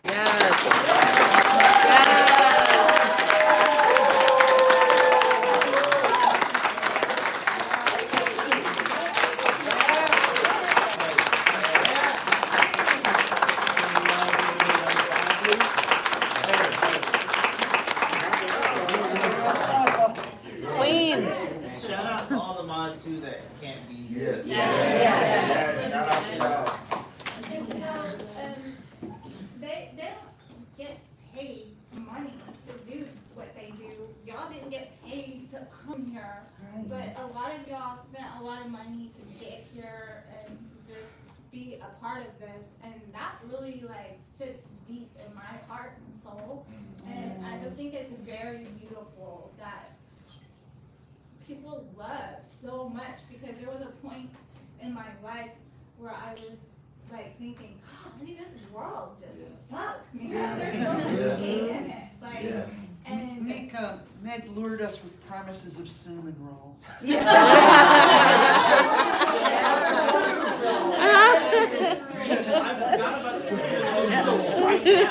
Queens. Shout out to all the mods too that can't be here. Yes. Shout out to y'all. They don't get paid money to do what they do. Y'all didn't get paid to come here, but a lot of y'all spent a lot of money to get here and just be a part of this, and that really like sits deep in my heart and soul. And I just think it's very beautiful that people love so much, because there was a point in my life where I was like thinking, God, this world just sucks, man. There's so much hate in it. Like, and Meg lured us with promises of cinnamon rolls. I forgot about the right now.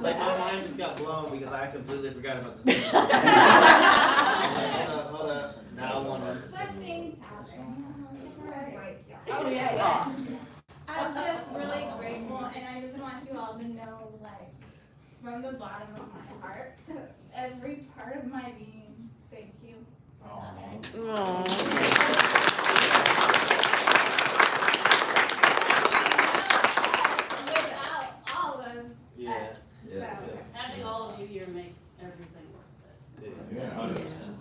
Like my mind just got blown because I completely forgot about the cinnamon rolls. Hold up. Now I want to. but things happen. Oh, yeah. I'm just really grateful, and I just want you all to know, like, from the bottom of my heart, to every part of my being, thank you. Without all of us. Having all of you here makes everything worth it.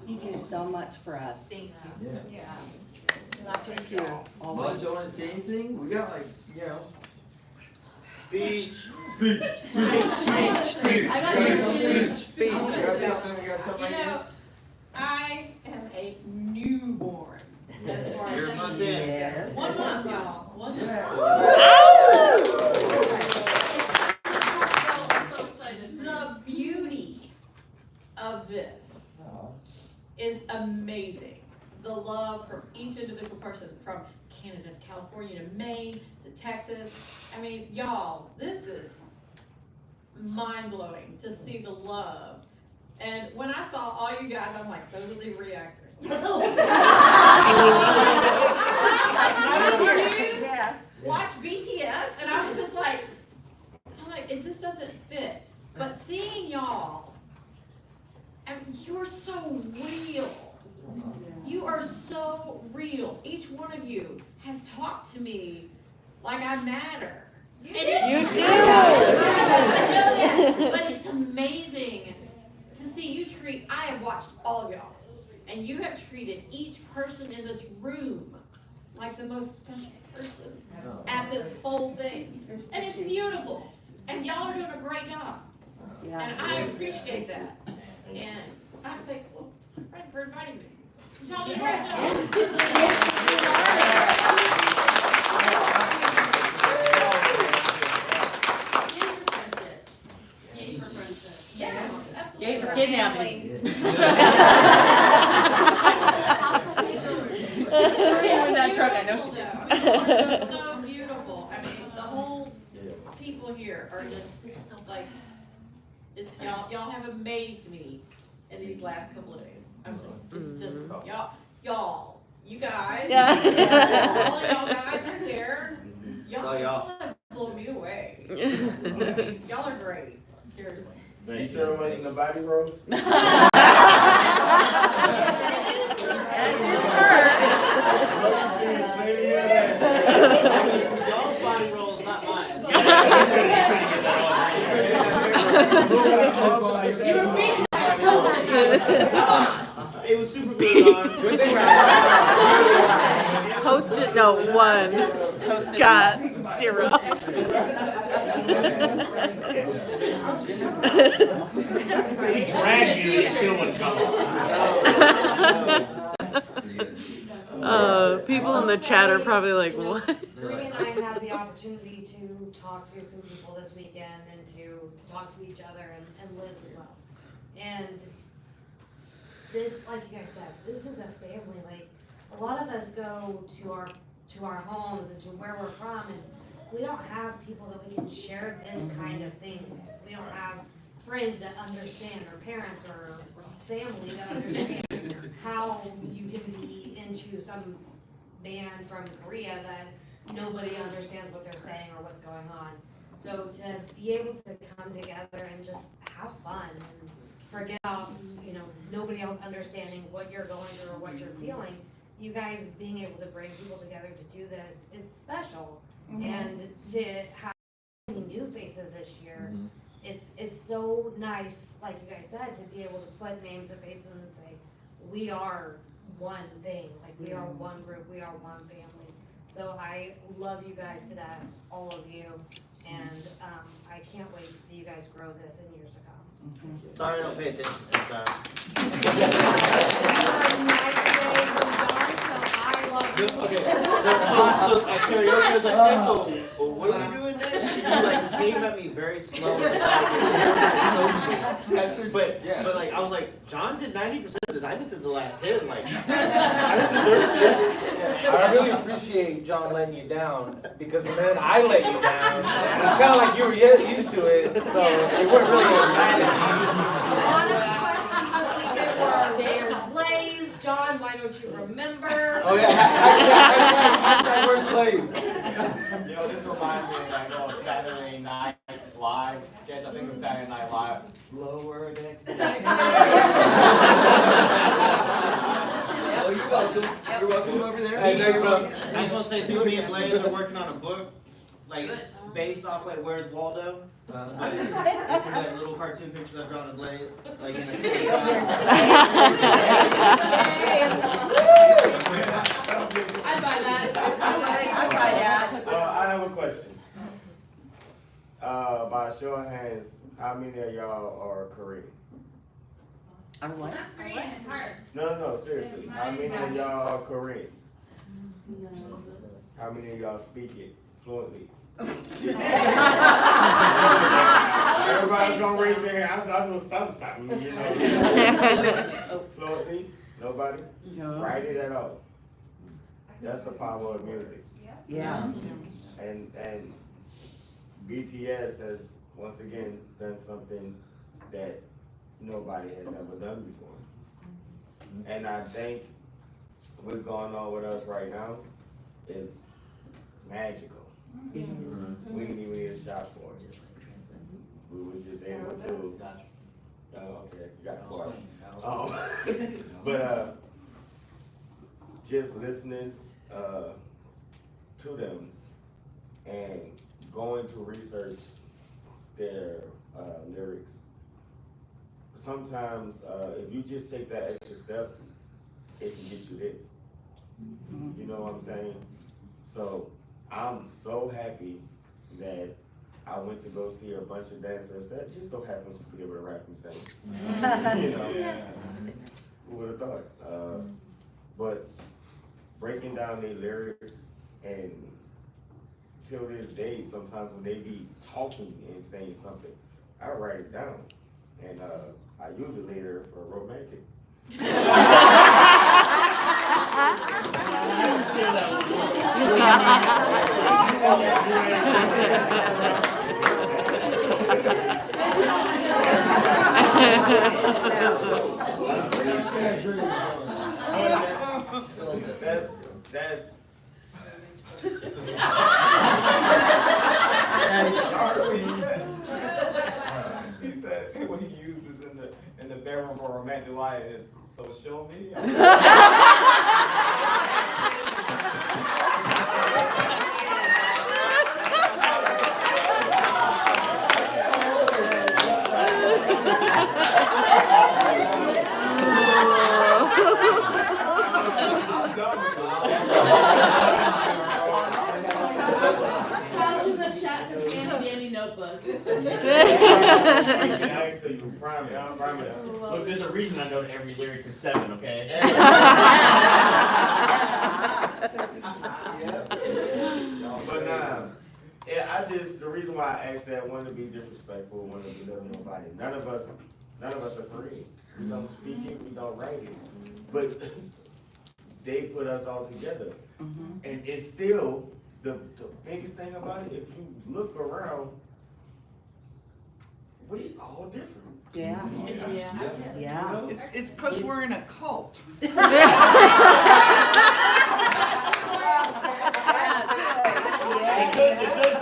You do so much for us. Thank you. Yeah. Not just you. Mud, don't want to say anything? We got like, Speech. Speech. Speech. I got Speech. Speech. We got something You know, I am a newborn as far You're as my dad. 1 month, y'all. 1 month. So excited. The beauty of this is amazing. The love from each individual person, from Canada to California to Maine to Texas. I mean, y'all, this is mind-blowing to see the love. And when I saw all you guys, I'm like, those are the reactors. Watch BTS, and I was just like, it just doesn't fit. But seeing y'all, and you're so real. You are so real. Each one of you has talked to me like I matter. You do. I know that, but it's amazing to see you treat. I have watched all of y'all, and you have treated each person in this room like the most special person at this whole thing, and it's beautiful. And y'all are doing a great job, and I appreciate that. And I'm thankful to my friend for inviting me. Y'all did a great job. I know she did. You're so beautiful. I mean, the whole people here are just like, y'all have amazed me in these last couple of days. It's just, y'all, you guys, all of y'all guys are there. Y'all have blown me away. Y'all are great, seriously. You sure it wasn't the body roll? Y'all's body rolls, not mine. It was super good, Post-it note 1. Scott 0. He dragged you, you still wouldn't come People in the chat are probably like, what? Bree and I had the opportunity to talk to some people this weekend and to talk to each other and Liz as well. And this, like you guys said, this is a family. Like, a lot of us go to our homes and to where we're from, and we don't have people that we can share this kind of thing with. We don't have friends that understand, or parents, or family that understand how you can be into some band from Korea that nobody understands what they're saying or what's going on. So to be able to come together and just have fun and forget about, nobody else understanding what you're going through or what you're feeling, you guys being able to bring people together to do this, it's special. And to have new faces this year, it's so nice, like you guys said, to be able to put names and faces and say, we are one thing, like we are one group, we are one family. So I love you guys to death, all of you, and I can't wait to see you guys grow this in years to come. Sorry I don't pay attention sometimes. Okay, so at karaoke I was like, so what are we doing next? She like came at me very slow. But like I was like, John did 90% of this. I just did the last 10. Like I don't deserve this. I really appreciate John letting you down, because then I let you down. It's kind of like you were used to it, so you weren't really mad A lot of questions this weekend were there, Blaze, John, why don't you remember? Oh yeah, where's Blaze? Yo, this reminds me of a Saturday Night Live sketch. I think it was Saturday Night Live. Lower Oh, you're welcome. You're welcome over there. Hey, you're welcome. I just want to say too, me and Blaze are working on a book, like it's based off like Where's Waldo. But it's gonna be like little cartoon pictures I've drawn of Blaze, like in a I'd buy that. I'd buy that. I have a question. By show of hands, how many of y'all are Korean? Are what? No, seriously. How many of y'all are Korean? How many of y'all speak it fluently? Everybody's gonna raise their hand. I know something, Fluently? Nobody? No. Write it at all. That's the power of music. Yeah. And BTS has once again done something that nobody has ever done before. And I think what's going on with us right now is magical. It is. We didn't even need a shot for it. We was just able to. Okay, you got the But just listening to them and going to research their lyrics. Sometimes if you just take that extra step, it can get you this. You know what I'm saying? So I'm so happy that I went to go see a bunch of dancers that just so happens to be able to rap and sing. Who would have thought? But breaking down their lyrics, and till this day, sometimes when they be talking and saying something, I write it down, and I use it later for romantic. That's He said what he uses in the bedroom for romantic life is, so show me. Couch in the chat for the Danny notebook. Look, there's a reason I know every lyric to 7, okay? But yeah, the reason why I asked that, wanted to be disrespectful, wanted to belittle nobody. None of us are creative. We don't speak it, we don't write it. But they put us all together. And it's still the biggest thing about it, if you look around, we all different. Yeah. Yeah. It's because we're in a cult. The good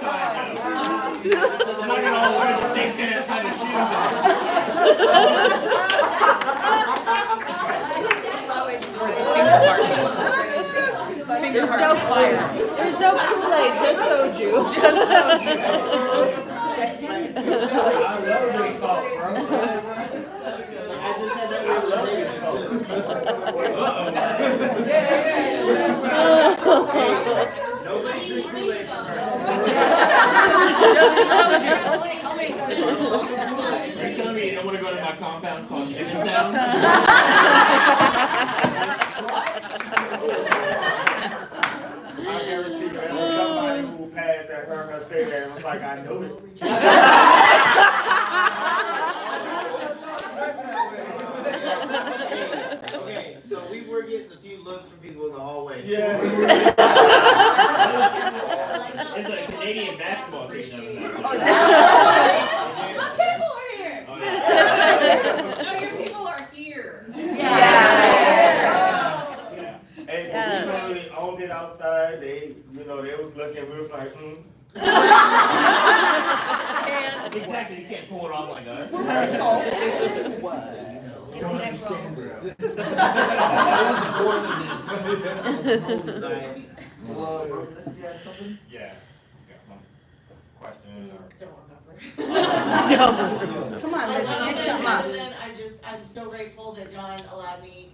kind. I'm not gonna all wear the same kind of shoes. There's no Kool-Aid, just soju. Just soju. I love being called, bro. I just had that realization. Nobody drinks Kool-Aid from her. Are you telling me you don't want to go to my compound called Chicken Town? I guarantee you, there was somebody who passed that heard her say that and was like, I knew it. Okay, so we were getting a few looks from people in the hallway. Yeah. It's a Canadian basketball team that was out People are here. Oh, yeah. No, your people are here. And we really owned it outside. They was looking, we was like, Exactly, you can't pull it off like us. Get the next one. Yeah. Got some question or? Come on, let's get something up. And then I'm so grateful that John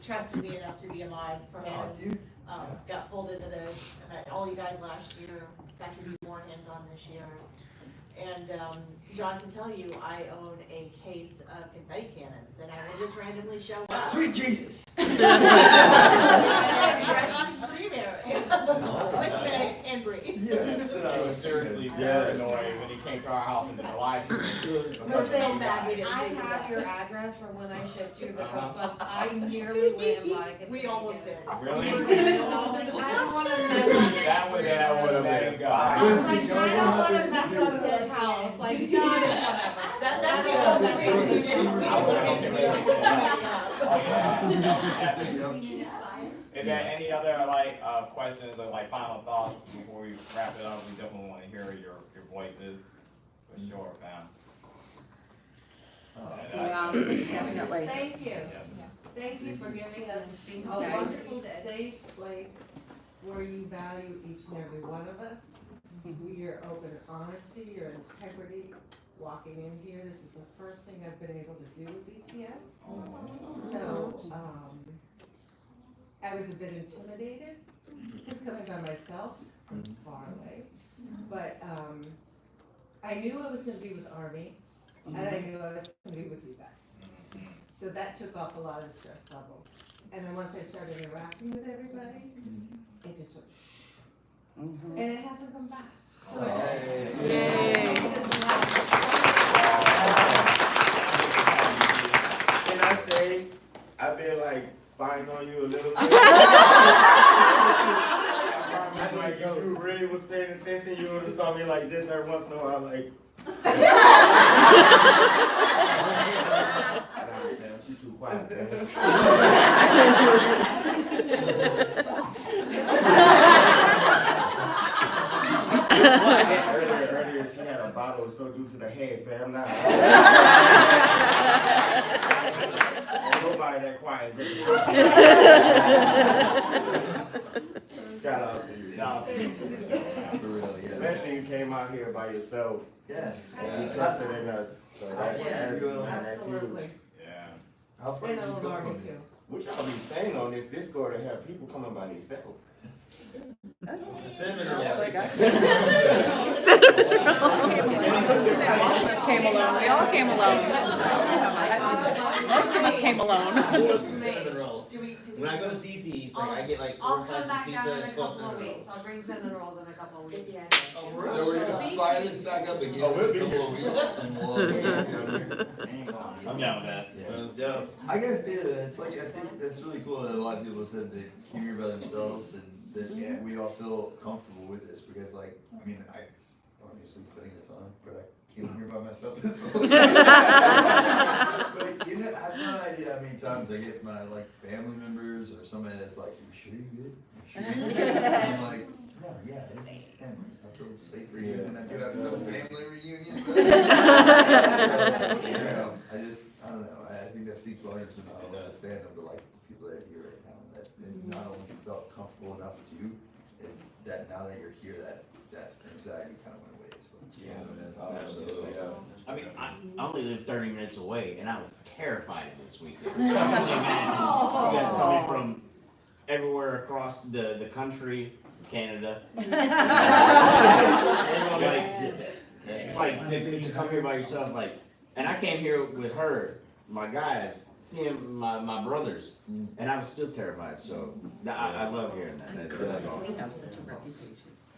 trusted me enough to be a mod for him. Got pulled into this, and all you guys last year got to be more hands-on this year. And John can tell you, I own a case of confetti cannons, and I will just randomly show up. Sweet Jesus. Extreme area. With Meg and Bree. Yes. I was seriously paranoid when he came to our house and did a live stream. We're so mad we didn't I think of have that. your address from when I shipped you the cookbooks. I nearly went and bought a. We almost did. Really? I was like, I don't wanna mess up his. That would have been I was fine. like, I don't wanna mess up his house, like, John, whatever. That's the only reason we didn't. I was like, okay, Is there any other questions or final thoughts before we wrap it up? We definitely want to hear your voices for sure, fam. Definitely. Thank you. Yes. Thank you for giving us Thanks, a guys. wonderful, safe place where you value each and every one of us. Your open honesty, your integrity, walking in here. This is the first thing I've been able to do with BTS. So, I was a bit intimidated, just coming by myself from far away. But, I knew I was gonna be with Army, and I knew I was gonna be with you guys. So that took off a lot of the stress level. And then once I started interacting with everybody, it just went, and it hasn't come back. So Can I say, I've been spying on you a little bit. you really was paying attention, you would have saw me like this every once in a while, like. You too quiet, man. Earlier, she had a bottle of soju to the head, fam. Now. Ain't nobody that quiet. Shout out to you. Shout out to you. For real, yeah. Especially you came out here by yourself. Yeah. And you trusted in us. So that's huge. Absolutely. Yeah. How far And did I you love go Army from too. What y'all be saying on this Discord to have people coming by themselves? Cinnamon Yeah, rolls. like I All of us came alone. We all came alone. Most of us came alone. Cinnamon rolls. When I go to CC's, like I get like I'll 4 come slices of back pizza down in and a 12 couple of cinnamon weeks. rolls. I'll bring cinnamon rolls in a couple of weeks. So we're gonna fire this back up again in a couple of weeks and we'll I'm down with that. Yeah. Let's go. I gotta say that it's like I think that's really cool that a lot of people said they came here by themselves and that we all feel comfortable with this because like I mean I obviously putting this on, but I came here by myself as well. But you know, I have no idea how many times I get my like family members or somebody that's like, "You sure you good? You sure you good?" And I'm like, "No, yeah, this is family. I feel safer here than I do at some family reunions." You know, I don't know. I think that speaks volumes about the fandom to like people that are here right now. That not only you felt comfortable enough to that now that you're here, that anxiety kind of went away. So, Absolutely. I mean, I only live 30 minutes away, and I was terrified of this weekend. So I can only imagine you guys coming from everywhere across the country, Canada. Like to come here by yourself, like, and I came here with her, my guys, seeing my brothers, and I was still terrified. So I love hearing that. That's awesome.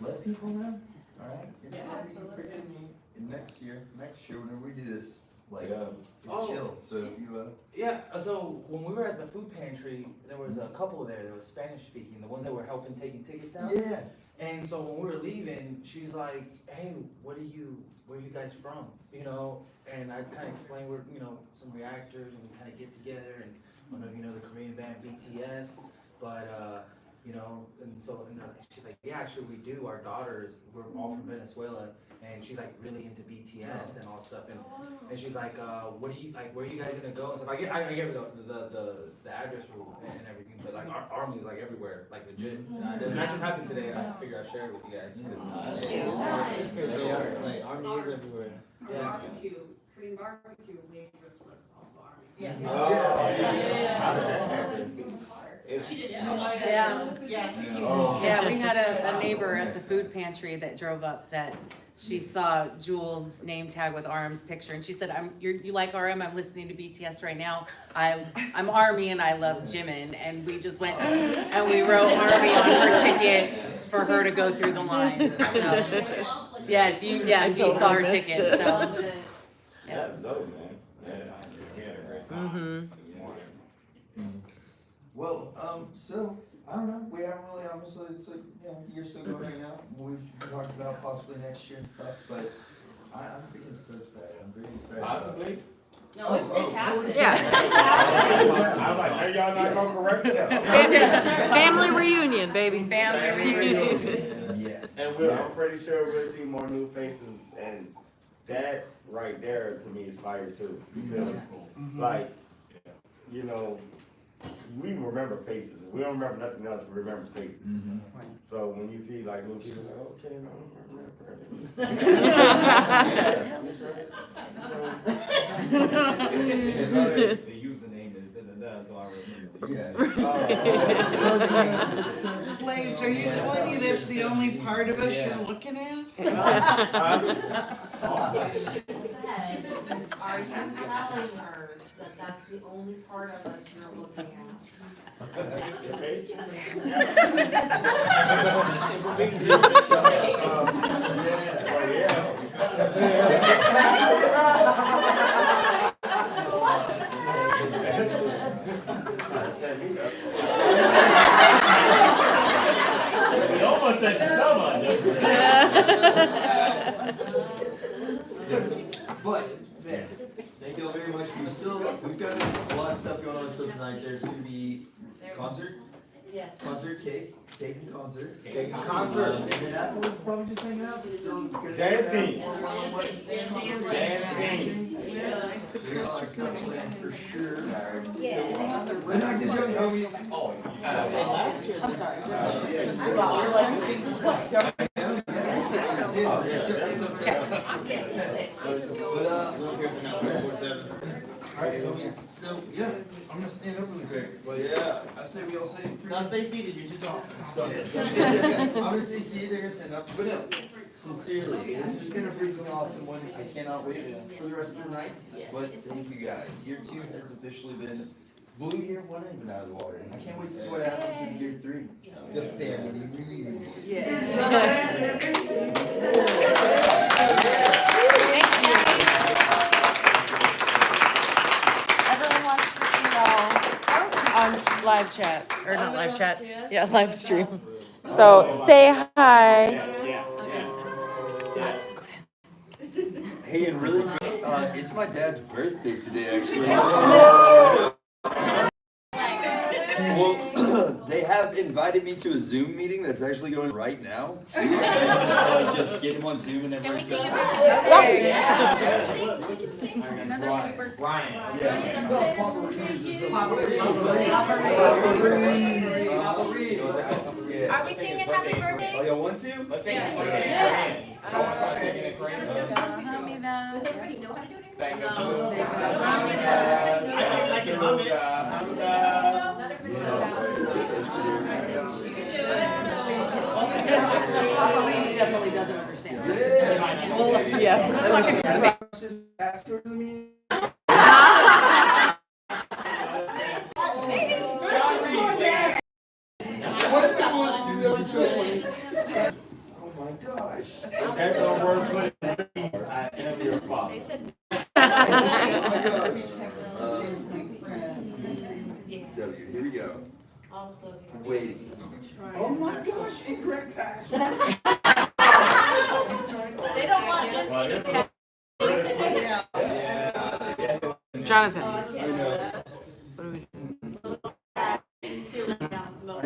let people know. All right. It's gonna be freaking next year, whenever we do this, like, it's chill. So if you Yeah, so when we were at the food pantry, there was a couple there that was Spanish speaking, the ones that were helping taking tickets down. Yeah. And so when we were leaving, she's like, "Hey, where are you guys from?" You know, and I kind of explained we're, some reactors and we kind of get together, and I don't know if you know the Korean band BTS, but and she's like, "Yeah, actually we do. Our daughters, we're all from Venezuela." And she's like really into BTS and all stuff, and she's like, "What do you like? Where are you guys gonna go?" And stuff. I gave her the address and everything, but like our army is like everywhere, like legit. And that just happened today. I figured I'd share it with you guys. Like army is everywhere. Our barbecue, Korean barbecue waitress was also Army. Yeah. She did. Yeah, we had a neighbor at the food pantry that drove up that she saw Jules' name tag with RM's picture, and she said, you like RM? I'm listening to BTS right now. I'm Army and I love Jimin." And we just went and we wrote Army on her ticket for her to go through the line. So, yes, you saw her ticket. So. That was dope, man. Yeah, had a great time. Well, so I don't know. We haven't really, obviously, it's like year's still going right now. We've talked about possibly next year and stuff, but I'm thinking it's just bad. I'm very excited. Possibly. No, it's happening. Yeah. I'm like, hey, y'all not gonna correct it? Family reunion, baby. Family reunion. Yes. And I'm pretty sure we'll see more new faces, and that's right there to me is fire too. Because, like, we remember faces. We don't remember nothing else. We remember faces. So when you see like new people, like, okay, no, I remember. The username is so I remember. Yeah. Blaze, are you telling me that's the only part of us you're looking at? Are you telling her that that's the only part of us you're looking at? You almost said to someone. But, man, thank you all very much. We've got a lot of stuff going on still tonight. There's gonna be concert. Yes. Concert, cake and concert. Cake and concert. And then afterwards, probably just hanging out. Dancing. So we got our stuff planned for sure. Yeah. We're not just young homies. Alright, homies. So, yeah, I'm gonna stand up really quick. But yeah, I say we all say. Now stay seated, you're too tall. I'm gonna say see you there, stand up. But no, sincerely, this has been a freaking awesome one. I cannot wait for the rest of the night. But thank you guys. Year 2 has officially been blue. Year 1 ain't been out of the water. And I can't wait to see what happens in year 3. The family reunion. Everyone wants to see y'all on live chat, or not live chat, yeah, live stream. So say hi. Hey, and really quick, it's my dad's birthday today, actually. Well, they have invited me to a Zoom meeting that's actually going right now. Just get him on Zoom and everything. Can we sing it? We can sing another paper. Ryan. Yeah. Papa Reeves or something. Are we singing happy birthday? Oh, y'all want to? Let's take it. Yes. I want to start taking it crazy. Does everybody know how to do it? Thank you. No. I can hum it. Definitely doesn't understand. Yeah. Just ask her to me. What if that was too? That was so funny. Oh my gosh. After a word put in, I am your father. W, here we go. Also. Waiting. Oh my gosh, incorrect password. They don't want this Jonathan. I know.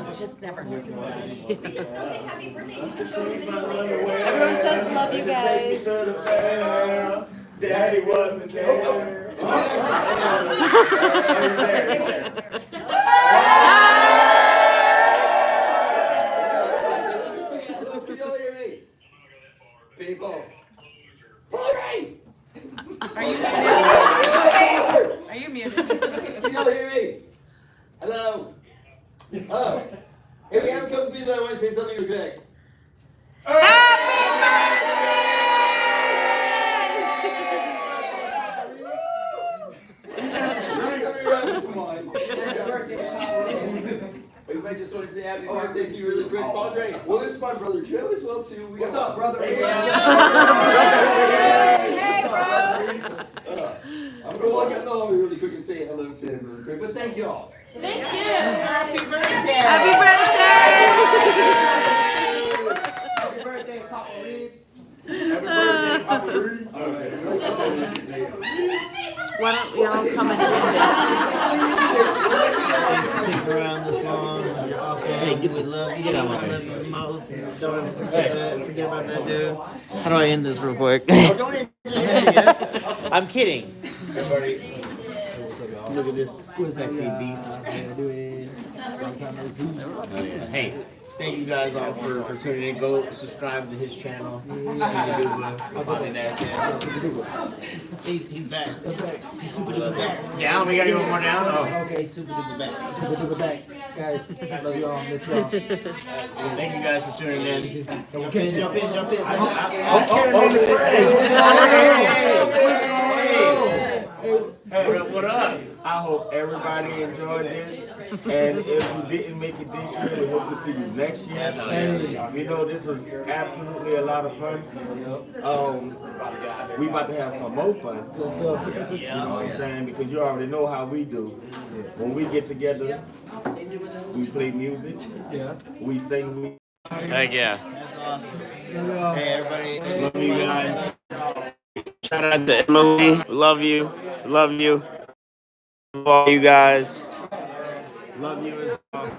It's just never. We can still sing happy birthday. You can show the video later. Everyone says love you guys. Daddy wasn't there. People. Are you muted? Are you muted? If you don't hear me. Hello. Hello. Hey, we have a couple people that want to say something real quick. I just want to say happy birthday to you really quick, Padre. Well, this is my brother Joe as well too. What's up, brother? Hey, bro. I'm gonna walk out the hallway really quick and say hello to him really quick. But thank y'all. Thank you. Happy birthday! Happy birthday! Happy birthday, Papa Reeves. Happy birthday, Papa Rudy. All right. Why don't we all come and end Stick around this long. You're awesome. Hey, get the love. You get I love you the most. Don't ever forget that. Forget about that, dude. How do I end this real quick? I'm kidding. Look at this sexy beast. Oh, yeah. Hey, thank you guys all for tuning in. Go subscribe to his channel. He's back. He's super duper back. Down? We gotta go more down? Oh. Okay, super duper back. Super duper back. Guys, I love you all. Miss y'all. Thank you guys for tuning in. Okay, jump in. Hey, what up? I hope everybody enjoyed this. And if you didn't make it this year, we hope to see you next year. We know this was absolutely a lot of fun. We about to have some more fun. You know what I'm saying? Because you already know how we do. When we get together, we play music. We sing. Heck yeah. That's awesome. Hey, everybody. Love you guys. Shout out to Emily. Love you. Love you. Love all you guys. Love you as well.